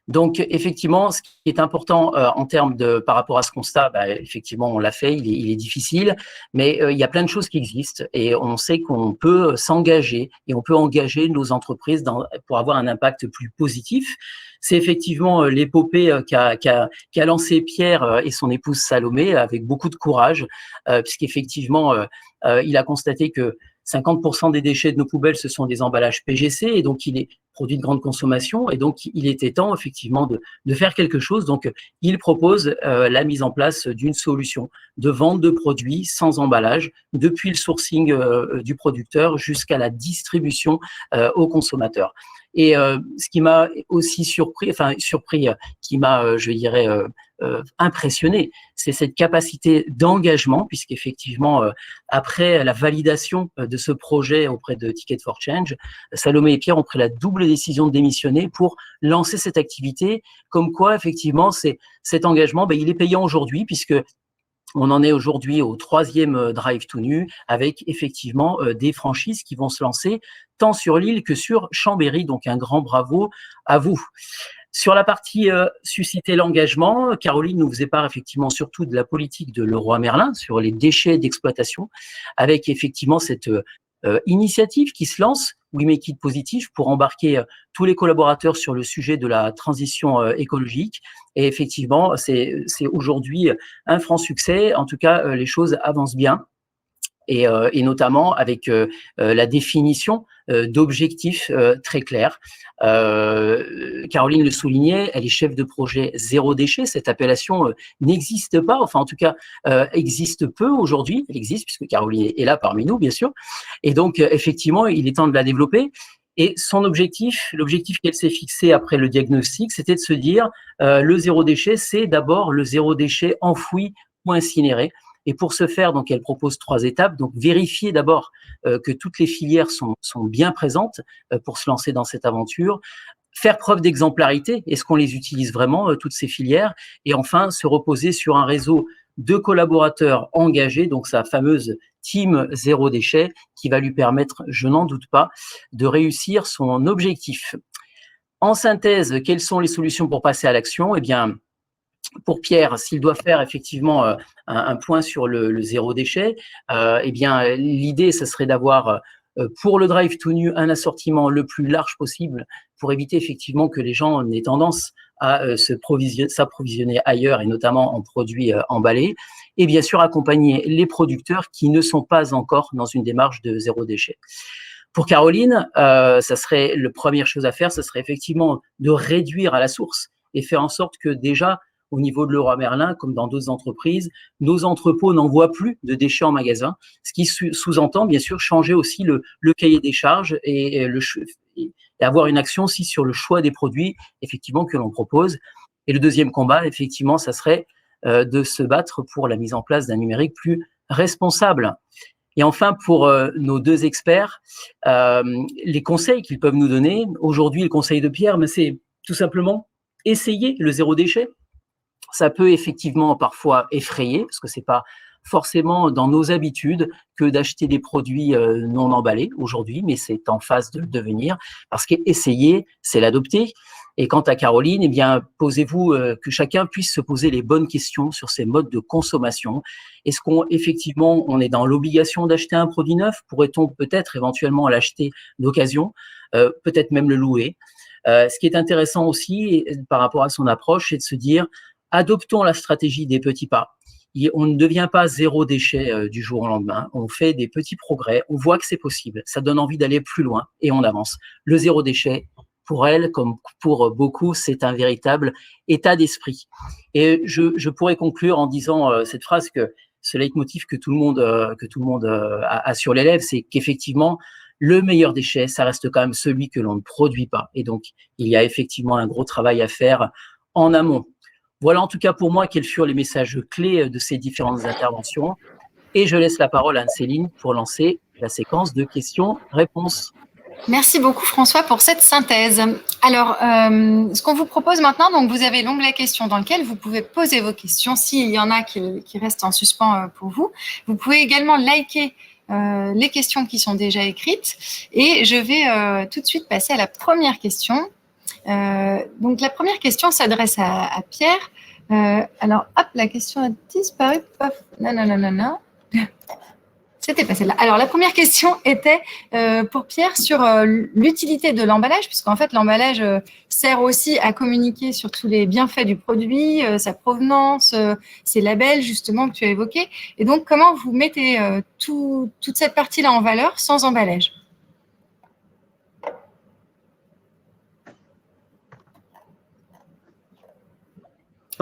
Donc, effectivement, ce qui est important en termes par rapport à ce constat, effectivement, on l'a fait, il est difficile, mais il y a plein de choses qui existent et on sait qu'on peut s'engager et on peut engager nos entreprises pour avoir un impact plus positif. C'est effectivement l'épopée qu'a lancé Pierre et son épouse Salomé avec beaucoup de courage, puisqu'effectivement, il a constaté que 50% des déchets de nos poubelles, ce sont des emballages PGC, et donc il est produit de grande consommation, et donc il était temps effectivement de faire quelque chose. Donc il propose la mise en place d'une solution de vente de produits sans emballage, depuis le sourcing du producteur jusqu'à la distribution aux consommateurs. Et ce qui m'a aussi surpris, qui m'a, je dirais, impressionné, c'est cette capacité d'engagement, puisqu'effectivement, après la validation de ce projet auprès de Ticket for Change, Salomé et Pierre ont pris la double décision de démissionner pour lancer cette activité, comme quoi, effectivement, cet engagement, il est payant aujourd'hui, puisque on en est aujourd'hui au 3e Drive tout nu, avec effectivement des franchises qui vont se lancer tant sur Lille que sur Chambéry. Donc un grand bravo à vous. Sur la partie susciter l'engagement, Caroline nous faisait part effectivement surtout de la politique de Leroy Merlin sur les déchets d'exploitation, avec effectivement cette initiative qui se lance, We Make It Positive, pour embarquer tous les collaborateurs sur le sujet de la transition écologique. Et effectivement, c'est aujourd'hui un franc succès. En tout cas, les choses avancent bien. Et notamment avec la définition d'objectifs très clairs. Caroline le soulignait, elle est chef de projet zéro déchet. Cette appellation n'existe pas, enfin en tout cas existe peu aujourd'hui. Elle existe puisque Caroline est là parmi nous, bien sûr. Et donc effectivement, il est temps de la développer. Et son objectif, l'objectif qu'elle s'est fixé après le diagnostic, c'était de se dire le zéro déchet, c'est d'abord le zéro déchet enfoui ou incinéré. Et pour ce faire, donc, elle propose 3 étapes. Donc, vérifier d'abord que toutes les filières sont bien présentes pour se lancer dans cette aventure. Faire preuve d'exemplarité. Est-ce qu'on les utilise vraiment, toutes ces filières? Et enfin, se reposer sur un réseau de collaborateurs engagés, donc sa fameuse team zéro déchet, qui va lui permettre, je n'en doute pas, de réussir son objectif. En synthèse, quelles sont les solutions pour passer à l'action? Eh bien, pour Pierre, s'il doit faire effectivement un point sur le zéro déchet, eh bien l'idée, ce serait d'avoir pour le drive tout nu un assortiment le plus large possible pour éviter effectivement que les gens aient tendance à s'approvisionner ailleurs et notamment en produits emballés. Et bien sûr, accompagner les producteurs qui ne sont pas encore dans une démarche de zéro déchet. Pour Caroline, ça serait la première chose à faire, ce serait effectivement de réduire à la source et faire en sorte que déjà, au niveau de Leroy Merlin, comme dans d'autres entreprises, nos entrepôts n'envoient plus de déchets en magasin, ce qui sous-entend bien sûr changer aussi le cahier des charges et avoir une action aussi sur le choix des produits effectivement que l'on propose. Et le deuxième combat, effectivement, ça serait de se battre pour la mise en place d'un numérique plus responsable. Et enfin, pour nos 2 experts, les conseils qu'ils peuvent nous donner, aujourd'hui, le conseil de Pierre, mais c'est tout simplement essayer le zéro déchet. Ça peut effectivement parfois effrayer, parce que c'est pas forcément dans nos habitudes que d'acheter des produits non emballés aujourd'hui, mais c'est en phase de le devenir, parce qu'essayer, c'est l'adopter. Et quant à Caroline, eh bien, posez-vous que chacun puisse se poser les bonnes questions sur ses modes de consommation. Est-ce qu'effectivement, on est dans l'obligation d'acheter un produit neuf? Pourrait-on peut-être éventuellement l'acheter d'occasion, peut-être même le louer? Ce qui est intéressant aussi par rapport à son approche, c'est de se dire adoptons la stratégie des petits pas. On ne devient pas zéro déchet du jour au lendemain. On fait des petits progrès. On voit que c'est possible. Ça donne envie d'aller plus loin et on avance. Le zéro déchet pour elle, comme pour beaucoup, c'est un véritable état d'esprit. Et je pourrais conclure en disant cette phrase que ce leitmotiv que tout le monde a sur les lèvres, c'est qu'effectivement, le meilleur déchet, ça reste quand même celui que l'on ne produit pas. Et donc, il y a effectivement un gros travail à faire en amont. Voilà en tout cas pour moi quels furent les messages clés de ces différentes interventions. Et je laisse la parole à Anne-Céline pour lancer la séquence de questions-réponses. Merci beaucoup François pour cette synthèse. Alors, ce qu'on vous propose maintenant, donc vous avez l'onglet questions dans lequel vous pouvez poser vos questions s'il y en a qui restent en suspens pour vous. Vous pouvez également liker les questions qui sont déjà écrites et je vais tout de suite passer à la première question. Donc la première question s'adresse à Pierre. Alors, hop, la question a disparu. Non. C'était pas celle-là. Alors, la première question était pour Pierre sur l'utilité de l'emballage, puisqu'en fait, l'emballage sert aussi à communiquer sur tous les bienfaits du produit, sa provenance, ses labels, justement, que tu as évoqués. Et donc, comment vous mettez toute cette partie-là en valeur sans emballage ?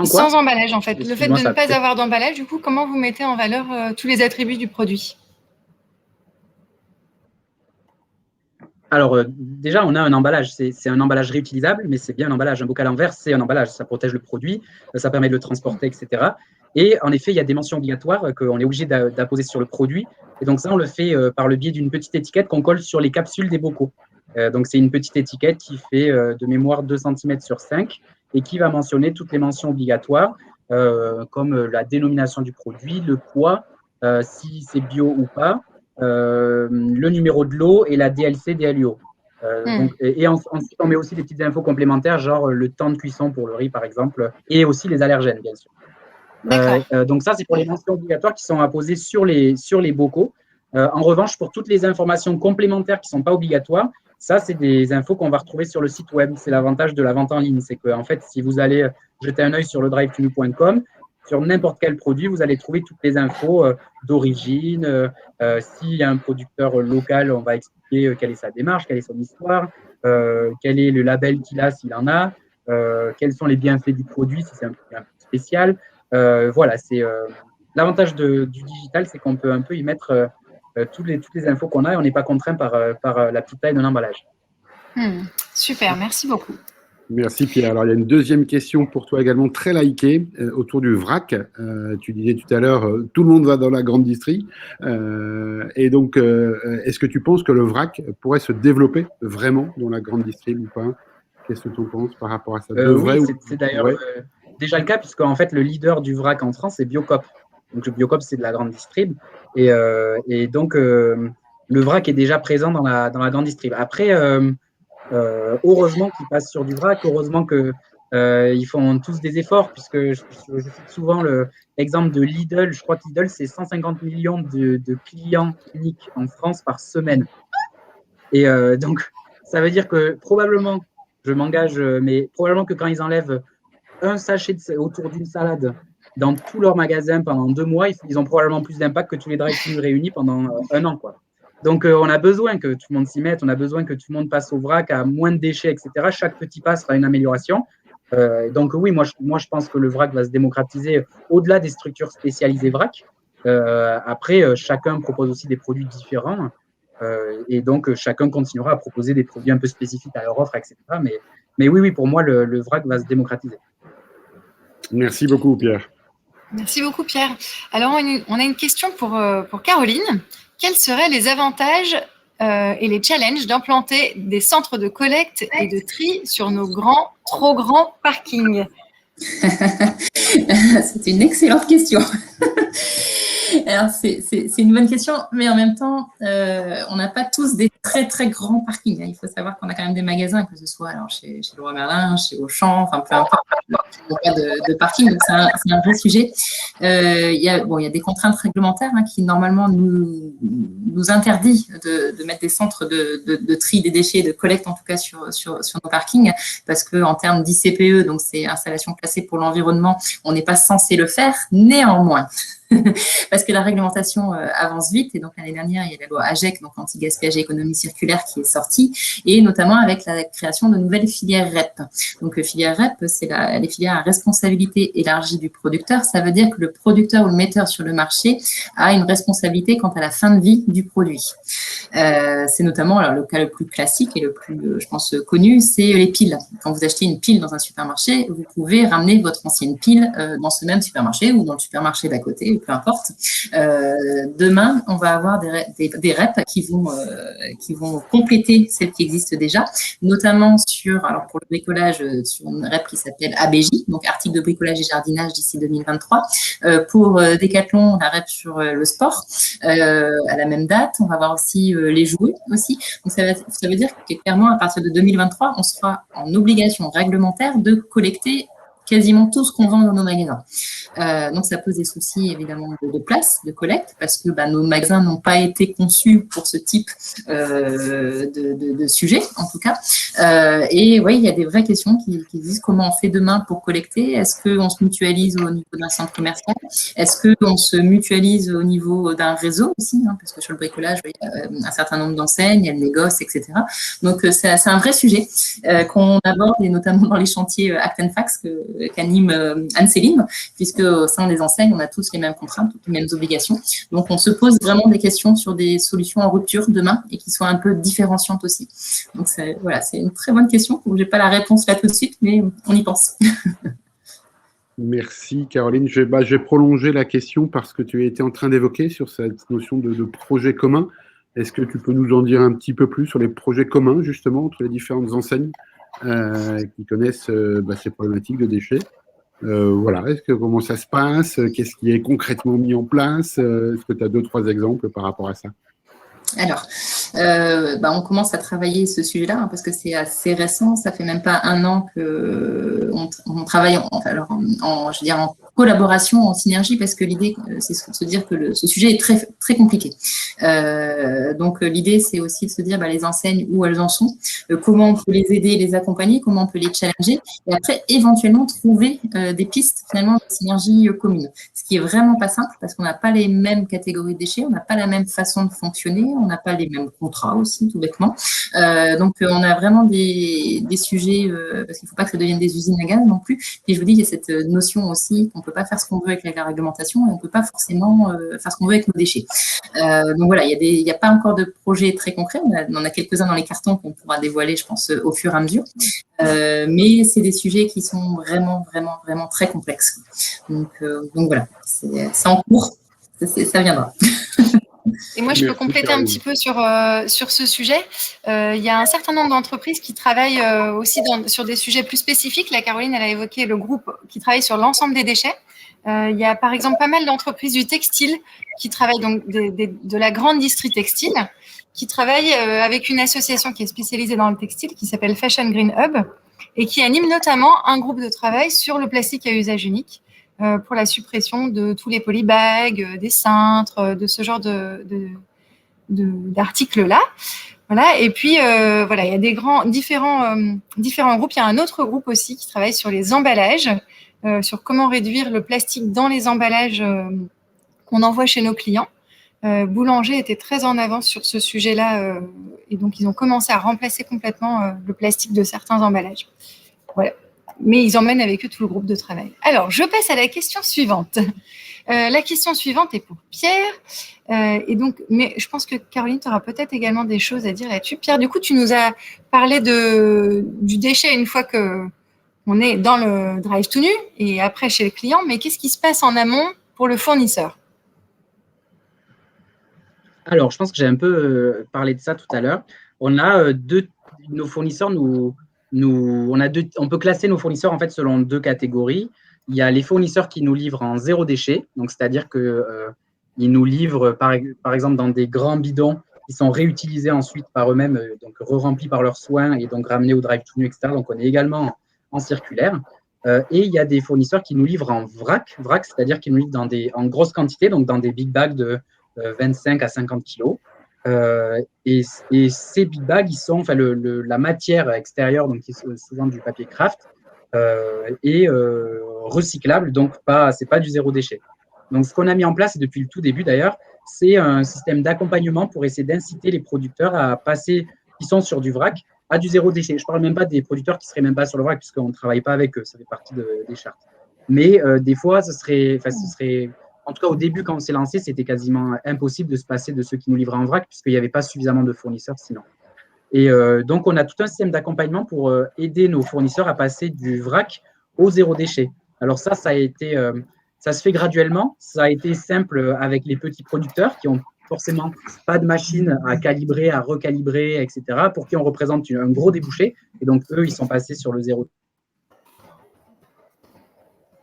Sans emballage, en fait. Le fait de ne pas avoir d'emballage, du coup, comment vous mettez en valeur tous les attributs du produit ? Alors, déjà, on a un emballage. C'est un emballage réutilisable, mais c'est bien un emballage. Un bocal en verre, c'est un emballage. Ça protège le produit, ça permet de le transporter, etc. Et en effet, il y a des mentions obligatoires qu'on est obligé d'apposer sur le produit. Et donc, ça, on le fait par le biais d'une petite étiquette qu'on colle sur les capsules des bocaux. Donc, c'est une petite étiquette qui fait de mémoire 2 cm sur 5 et qui va mentionner toutes les mentions obligatoires, comme la dénomination du produit, le poids, si c'est bio ou pas, le numéro de lot et la DLC DLUO. Ensuite, on met aussi des petites infos complémentaires, genre le temps de cuisson pour le riz, par exemple, et aussi les allergènes, bien sûr. Donc ça, c'est pour les mentions obligatoires qui sont apposées sur les bocaux. En revanche, pour toutes les informations complémentaires qui ne sont pas obligatoires, ça, c'est des infos qu'on va retrouver sur le site web. C'est l'avantage de la vente en ligne. C'est qu'en fait, si vous allez jeter un œil sur le drive-to-me.com, sur n'importe quel produit, vous allez trouver toutes les infos d'origine. S'il y a un producteur local, on va expliquer quelle est sa démarche, quelle est son histoire, quel est le label qu'il a s'il en a, quels sont les bienfaits du produit si c'est un produit un peu spécial. Voilà, c'est l'avantage du digital, c'est qu'on peut un peu y mettre toutes les infos qu'on a et on n'est pas contraint par la petite taille de l'emballage. Super, merci beaucoup. Merci Pierre. Alors il y a une deuxième question pour toi également très likée autour du vrac. Tu disais tout à l'heure, tout le monde va dans la grande distrie. Et donc, est-ce que tu penses que le vrac pourrait se développer vraiment dans la grande distrie ou pas ? Qu'est-ce que tu en penses par rapport à ça ? Oui, c'est d'ailleurs déjà le cas, puisque en fait, le leader du vrac en France, c'est Biocoop. Donc, le Biocoop, c'est de la grande distrib. Et donc, le vrac est déjà présent dans la grande distrib. Après, heureusement qu'ils passent sur du vrac, heureusement qu'ils font tous des efforts, puisque je cite souvent l'exemple de Lidl. Je crois que Lidl, c'est 150 millions de clients uniques en France par semaine. Et donc, ça veut dire que probablement, je m'engage, mais probablement que quand ils enlèvent un sachet autour d'une salade dans tous leurs magasins pendant 2 mois, ils ont probablement plus d'impact que tous les drive-thru réunis pendant 1 an, quoi. Donc, on a besoin que tout le monde s'y mette, on a besoin que tout le monde passe au vrac, à moins de déchets, etc. Chaque petit pas sera une amélioration. Donc, oui, moi, je pense que le vrac va se démocratiser au-delà des structures spécialisées vrac. Après, chacun propose aussi des produits différents. Et donc, chacun continuera à proposer des produits un peu spécifiques à leur offre, etc. Mais oui, pour moi, le vrac va se démocratiser. Merci beaucoup, Pierre. Merci beaucoup, Pierre. Alors, on a une question pour Caroline. Quels seraient les avantages et les challenges d'implanter des centres de collecte et de tri sur nos trop grands parkings ? C'est une excellente question. Alors, c'est une bonne question, mais en même temps, on n'a pas tous des très, très grands parkings. Il faut savoir qu'on a quand même des magasins, que ce soit alors, chez Leroy Merlin, chez Auchan, enfin, peu importe de parking, donc c'est un vrai sujet. Il y a des contraintes réglementaires qui, normalement, nous interdit de mettre des centres de tri des déchets, de collecte, en tout cas, sur nos parkings, parce qu'en termes d'ICPE, donc c'est installation classée pour l'environnement, on n'est pas censé le faire. Néanmoins, parce que la réglementation avance vite. Et donc, l'année dernière, il y a la loi AGEC, donc anti-gaspillage et économie circulaire, qui est sortie, et notamment avec la création de nouvelles filières REP. Donc, filière REP, c'est les filières à responsabilité élargie du producteur. Ça veut dire que le producteur ou le metteur sur le marché a une responsabilité quant à la fin de vie du produit. C'est notamment alors, le cas le plus classique et le plus, je pense, connu, c'est les piles. Quand vous achetez une pile dans un supermarché, vous pouvez ramener votre ancienne pile dans ce même supermarché ou dans le supermarché d'à côté, peu importe. Demain, on va avoir des REP qui vont compléter celles qui existent déjà, notamment alors pour le bricolage, sur une REP qui s'appelle ABJ, donc article de bricolage et jardinage d'ici 2023. Pour Decathlon, la REP sur le sport, à la même date. On va avoir aussi les jouets aussi. Donc ça veut dire que clairement, à partir de 2023, on sera en obligation réglementaire de collecter quasiment tout ce qu'on vend dans nos magasins. Donc, ça pose des soucis, évidemment, de place, de collecte, parce que nos magasins n'ont pas été conçus pour ce type de sujet, en tout cas. Et oui, il y a des vraies questions qui disent comment on fait demain pour collecter. Est-ce qu'on se mutualise au niveau d'un centre commercial? Est-ce qu'on se mutualise au niveau d'un réseau aussi, parce que sur le bricolage, il y a un certain nombre d'enseignes, il y a le négoce, etc. Donc, c'est un vrai sujet qu'on aborde, et notamment dans les chantiers Act and Fax qu'anime Anne-Céline, puisque au sein des enseignes, on a tous les mêmes contraintes, toutes les mêmes obligations. Donc, on se pose vraiment des questions sur des solutions en rupture demain et qui soient un peu différenciantes aussi. Donc, c'est une très bonne question. Je n'ai pas la réponse là tout de suite, mais on y pense. Merci Caroline. Je vais prolonger la question parce que tu étais en train d'évoquer sur cette notion de projet commun. Est-ce que tu peux nous en dire un petit peu plus sur les projets communs, justement, entre les différentes enseignes qui connaissent ces problématiques de déchets? Voilà, comment ça se passe? Qu'est-ce qui est concrètement mis en place? Est-ce que tu as 2-3 exemples par rapport à ça? Alors, on commence à travailler ce sujet-là parce que c'est assez récent. Ça fait même pas un an qu'on travaille je veux dire, en collaboration, en synergie, parce que l'idée, c'est de se dire que ce sujet est très, très compliqué. Donc, l'idée, c'est aussi de se dire les enseignes, où elles en sont, comment on peut les aider, les accompagner, comment on peut les challenger, et après, éventuellement, trouver des pistes, finalement, de synergie commune. Ce qui est vraiment pas simple, parce qu'on n'a pas les mêmes catégories de déchets, on n'a pas la même façon de fonctionner, on n'a pas les mêmes contrats aussi, tout bêtement. Donc, on a vraiment des sujets, parce qu'il ne faut pas que ça devienne des usines à gaz non plus. Et je vous dis, il y a cette notion aussi qu'on ne peut pas faire ce qu'on veut avec la réglementation et on ne peut pas forcément faire ce qu'on veut avec nos déchets. Donc, voilà, il n'y a pas encore de projet très concret. On en a quelques-uns dans les cartons qu'on pourra dévoiler, je pense, au fur et à mesure. Mais c'est des sujets qui sont vraiment, vraiment, vraiment très complexes. Donc voilà, c'est en cours, ça viendra. Et moi, je peux compléter un petit peu sur ce sujet. Il y a un certain nombre d'entreprises qui travaillent aussi sur des sujets plus spécifiques. La Caroline, elle a évoqué le groupe qui travaille sur l'ensemble des déchets. Il y a par exemple pas mal d'entreprises du textile qui travaillent, donc de la grande industrie textile, qui travaillent avec une association qui est spécialisée dans le textile qui s'appelle Fashion Green Hub et qui anime notamment un groupe de travail sur le plastique à usage unique, pour la suppression de tous les polybags, des cintres, de ce genre d'articles-là. Voilà. Et puis, il y a des différents groupes. Il y a un autre groupe aussi qui travaille sur les emballages, sur comment réduire le plastique dans les emballages qu'on envoie chez nos clients. Boulanger était très en avance sur ce sujet-là, et donc ils ont commencé à remplacer complètement le plastique de certains emballages. Voilà. Mais ils emmènent avec eux tout le groupe de travail. Alors, je passe à la question suivante. La question suivante est pour Pierre. Mais je pense que Caroline, tu auras peut-être également des choses à dire là-dessus. Pierre, du coup, tu nous as parlé du déchet une fois qu'on est dans le drive tout nu et après chez le client. Mais qu'est-ce qui se passe en amont pour le fournisseur? Alors, je pense que j'ai un peu parlé de ça tout à l'heure. On a nos fournisseurs, on peut classer nos fournisseurs en fait selon 2 catégories. Il y a les fournisseurs qui nous livrent en 0 déchet, donc c'est-à-dire qu'ils nous livrent par exemple dans des grands bidons qui sont réutilisés ensuite par eux-mêmes, donc re-remplis par leurs soins et donc ramenés au drive to nu, etc. Donc on est également en circulaire. Et il y a des fournisseurs qui nous livrent en vrac, c'est-à-dire qu'ils nous livrent en grosse quantité, donc dans des big bags de 25 à 50 kilos. Et ces big bags, ils sont, la matière extérieure, donc qui est souvent du papier craft, est recyclable, donc c'est pas du 0 déchet. Donc, ce qu'on a mis en place, et depuis le tout début d'ailleurs, c'est un système d'accompagnement pour essayer d'inciter les producteurs à passer, qui sont sur du vrac, à du zéro déchet. Je ne parle même pas des producteurs qui ne seraient même pas sur le vrac, puisqu'on ne travaille pas avec eux, ça fait partie des chartes. Mais des fois, ce serait, en tout cas au début, quand on s'est lancé, c'était quasiment impossible de se passer de ceux qui nous livraient en vrac, puisqu'il n'y avait pas suffisamment de fournisseurs sinon. Et donc, on a tout un système d'accompagnement pour aider nos fournisseurs à passer du vrac au zéro déchet. Alors ça a été, ça se fait graduellement. Ça a été simple avec les petits producteurs qui ont forcément pas de machine à calibrer, à recalibrer, etc., pour qui on représente un gros débouché. Et donc, eux, ils sont passés sur le zéro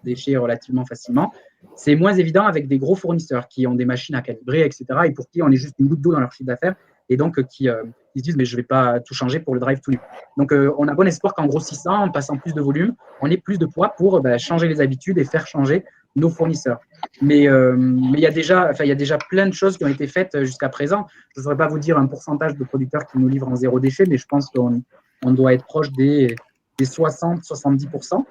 déchet relativement facilement. C'est moins évident avec des gros fournisseurs qui ont des machines à calibrer, etc., et pour qui on est juste une goutte d'eau dans leur chiffre d'affaires, et donc qui se disent, mais je ne vais pas tout changer pour le drive tout nu. Donc, on a bon espoir qu'en grossissant, en passant plus de volume, on ait plus de poids pour changer les habitudes et faire changer nos fournisseurs. Mais il y a déjà plein de choses qui ont été faites jusqu'à présent. Je ne saurais pas vous dire un pourcentage de producteurs qui nous livrent en zéro déchet, mais je pense qu'on doit être proche des 60-70%.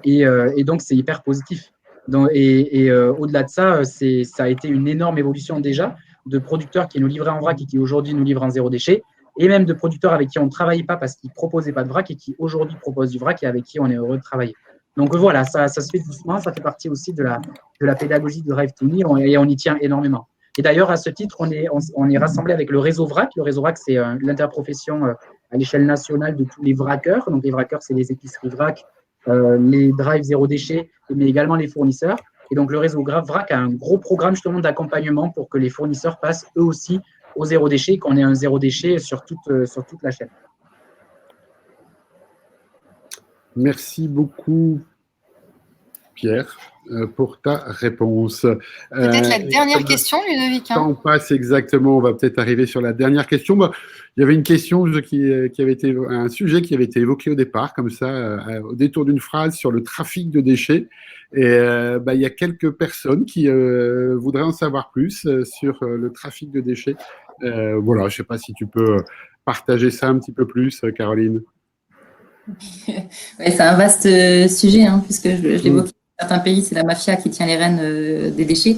Et donc, c'est hyper positif. Au-delà de ça, ça a été une énorme évolution déjà de producteurs qui nous livraient en vrac et qui aujourd'hui nous livrent en zéro déchet, et même de producteurs avec qui on ne travaillait pas parce qu'ils ne proposaient pas de vrac et qui aujourd'hui proposent du vrac et avec qui on est heureux de travailler. Donc voilà, ça se fait doucement, ça fait partie aussi de la pédagogie de Drive to Me et on y tient énormément. Et d'ailleurs, à ce titre, on est rassemblé avec le réseau VRAC. Le réseau VRAC, c'est l'interprofession à l'échelle nationale de tous les vraqueurs. Donc les vraqueurs, c'est les épiceries VRAC, les drives zéro déchet, mais également les fournisseurs. Et donc, le réseau VRAC a un gros programme justement d'accompagnement pour que les fournisseurs passent eux aussi au zéro déchet, qu'on ait un zéro déchet sur toute la chaîne. Merci beaucoup, Pierre, pour ta réponse. Peut-être la dernière question, Ludovic. On passe exactement, on va peut-être arriver sur la dernière question. Il y avait une question qui avait été, un sujet qui avait été évoqué au départ, comme ça, au détour d'une phrase sur le trafic de déchets. Et il y a quelques personnes qui voudraient en savoir plus sur le trafic de déchets. Voilà, je ne sais pas si tu peux partager ça un petit peu plus, Caroline. Ouais, c'est un vaste sujet, puisque je l'évoquais. Certains pays, c'est la mafia qui tient les rênes des déchets.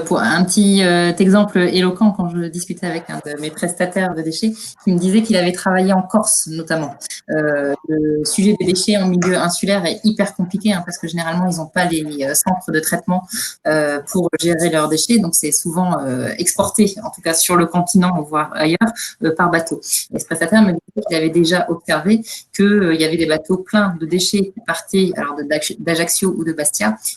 Pour un petit exemple éloquent, quand je discutais avec un de mes prestataires de déchets, qui me disait qu'il avait travaillé en Corse, notamment. Le sujet des déchets en milieu insulaire est hyper compliqué, parce que généralement, ils n'ont pas les centres de traitement pour gérer leurs déchets. Donc, c'est souvent exporté, en tout cas sur le continent, voire ailleurs, par bateau. Et ce prestataire me disait qu'il avait déjà observé qu'il y avait des bateaux pleins de déchets qui partaient alors d'Ajaccio ou de Bastia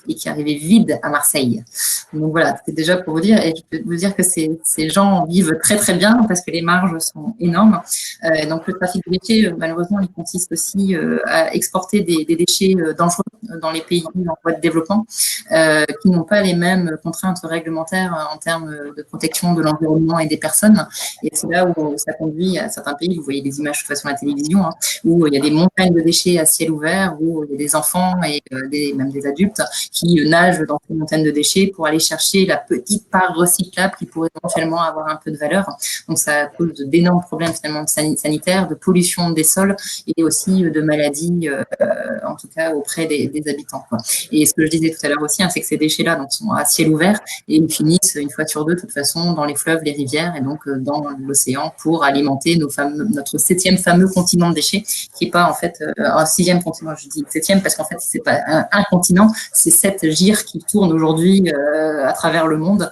et qui arrivaient vides à Marseille. Donc voilà, c'est déjà pour vous dire, et je peux vous dire que ces gens vivent très très bien parce que les marges sont énormes. Donc le trafic de déchets, malheureusement, il consiste aussi à exporter des déchets dangereux dans les pays en voie de développement qui n'ont pas les mêmes contraintes réglementaires en termes de protection de l'environnement et des personnes. Et c'est là où ça conduit à certains pays, vous voyez des images de toute façon à la télévision, où il y a des montagnes de déchets à ciel ouvert, où il y a des enfants et même des adultes qui nagent dans ces montagnes de déchets pour aller chercher la petite part recyclable qui pourrait éventuellement avoir un peu de valeur. Donc ça cause d'énormes problèmes finalement sanitaires, de pollution des sols et aussi de maladies, en tout cas auprès des habitants. Et ce que je disais tout à l'heure aussi, c'est que ces déchets-là donc, sont à ciel ouvert et ils finissent une fois sur deux, de toute façon, dans les fleuves, les rivières et donc dans l'océan pour alimenter notre 7e fameux continent de déchets, qui n'est pas en fait un 6e continent. Je dis 7e parce qu'en fait, c'est pas un continent, c'est 7 gyres qui tournent aujourd'hui à travers le monde,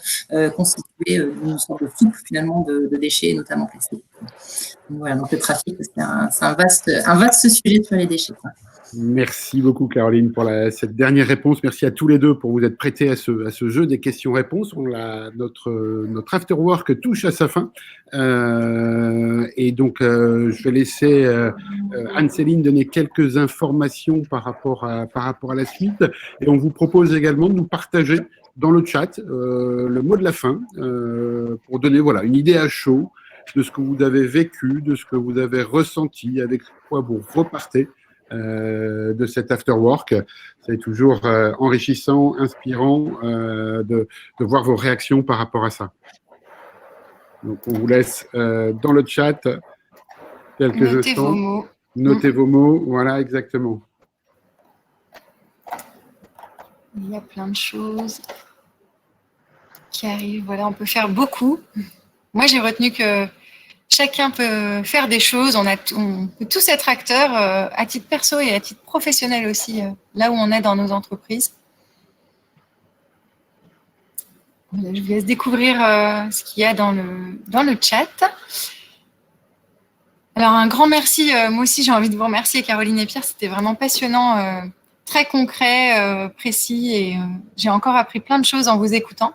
constitués d'une sorte de soupe finalement de déchets, notamment plastiques. Donc, voilà, donc le trafic, c'est un vaste sujet sur les déchets. Merci beaucoup, Caroline, pour cette dernière réponse. Merci à tous les deux pour vous être prêtés à ce jeu des questions-réponses. Notre afterwork touche à sa fin. Et donc, je vais laisser Anne-Céline donner quelques informations par rapport à la suite. Et on vous propose également de nous partager dans le chat le mot de la fin pour donner une idée à chaud de ce que vous avez vécu, de ce que vous avez ressenti, avec quoi vous repartez de cet afterwork. C'est toujours enrichissant, inspirant de voir vos réactions par rapport à ça. Donc, on vous laisse dans le chat quelques instants. Vos mots. Notez vos mots. Voilà, exactement. Il y a plein de choses. qui arrive. Voilà, on peut faire beaucoup. Moi, j'ai retenu que chacun peut faire des choses. On peut tous être acteurs à titre perso et à titre professionnel aussi, là où on est dans nos entreprises. Voilà, je vous laisse découvrir ce qu'il y a dans le chat. Alors, un grand merci. Moi aussi, j'ai envie de vous remercier, Caroline et Pierre. C'était vraiment passionnant, très concret, précis. Et j'ai encore appris plein de choses en vous écoutant.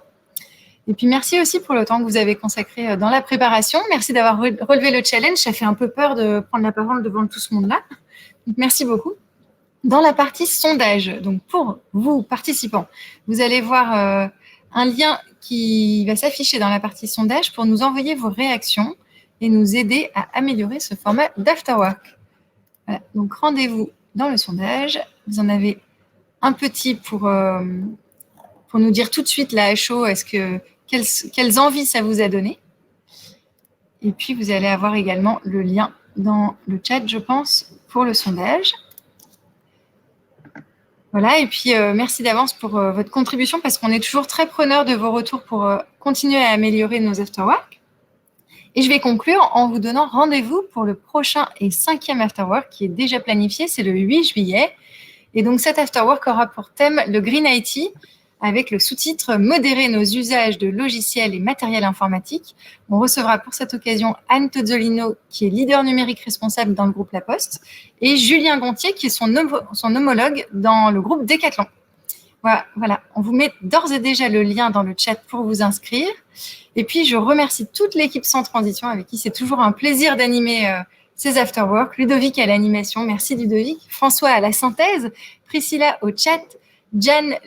Et puis, merci aussi pour le temps que vous avez consacré dans la préparation. Merci d'avoir relevé le challenge. Ça fait un peu peur de prendre la parole devant tout ce monde-là. Donc, merci beaucoup. Dans la partie sondage, donc pour vous, participants, vous allez voir un lien qui va s'afficher dans la partie sondage pour nous envoyer vos réactions et nous aider à améliorer ce format d'afterwork. Voilà, donc rendez-vous dans le sondage. Vous en avez un petit pour nous dire tout de suite la HO, quelles envies ça vous a donné. Et puis, vous allez avoir également le lien dans le chat, je pense, pour le sondage. Voilà, et puis merci d'avance pour votre contribution parce qu'on est toujours très preneur de vos retours pour continuer à améliorer nos afterworks. Et je vais conclure en vous donnant rendez-vous pour le prochain et 5e afterwork qui est déjà planifié, c'est le 8 juillet. Et donc cet afterwork aura pour thème le Green IT avec le sous-titre « Modérer nos usages de logiciels et matériel informatique ». On recevra pour cette occasion Anne Tozzolino, qui est leader numérique responsable dans le groupe La Poste, et Julien Gontier, qui est son homologue dans le groupe Decathlon. Voilà, on vous met d'ores et déjà le lien dans le chat pour vous inscrire. Et puis, je remercie toute l'équipe Sans Transition avec qui c'est toujours un plaisir d'animer ces afterworks. Ludovic à l'animation, merci Ludovic. François à la synthèse, Priscilla au chat, Jeanne,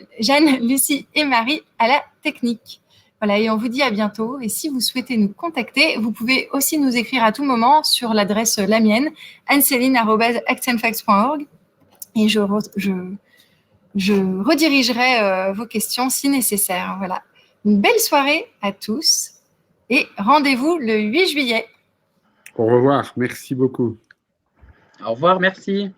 Lucie et Marie à la technique. Voilà, et on vous dit à bientôt. Et si vous souhaitez nous contacter, vous pouvez aussi nous écrire à tout moment sur l'adresse la mienne, anne-céline@accentfax.org. Et je redirigerai vos questions si nécessaire. Voilà. Une belle soirée à tous et rendez-vous le 8 juillet. Au revoir, merci beaucoup. Au revoir, merci.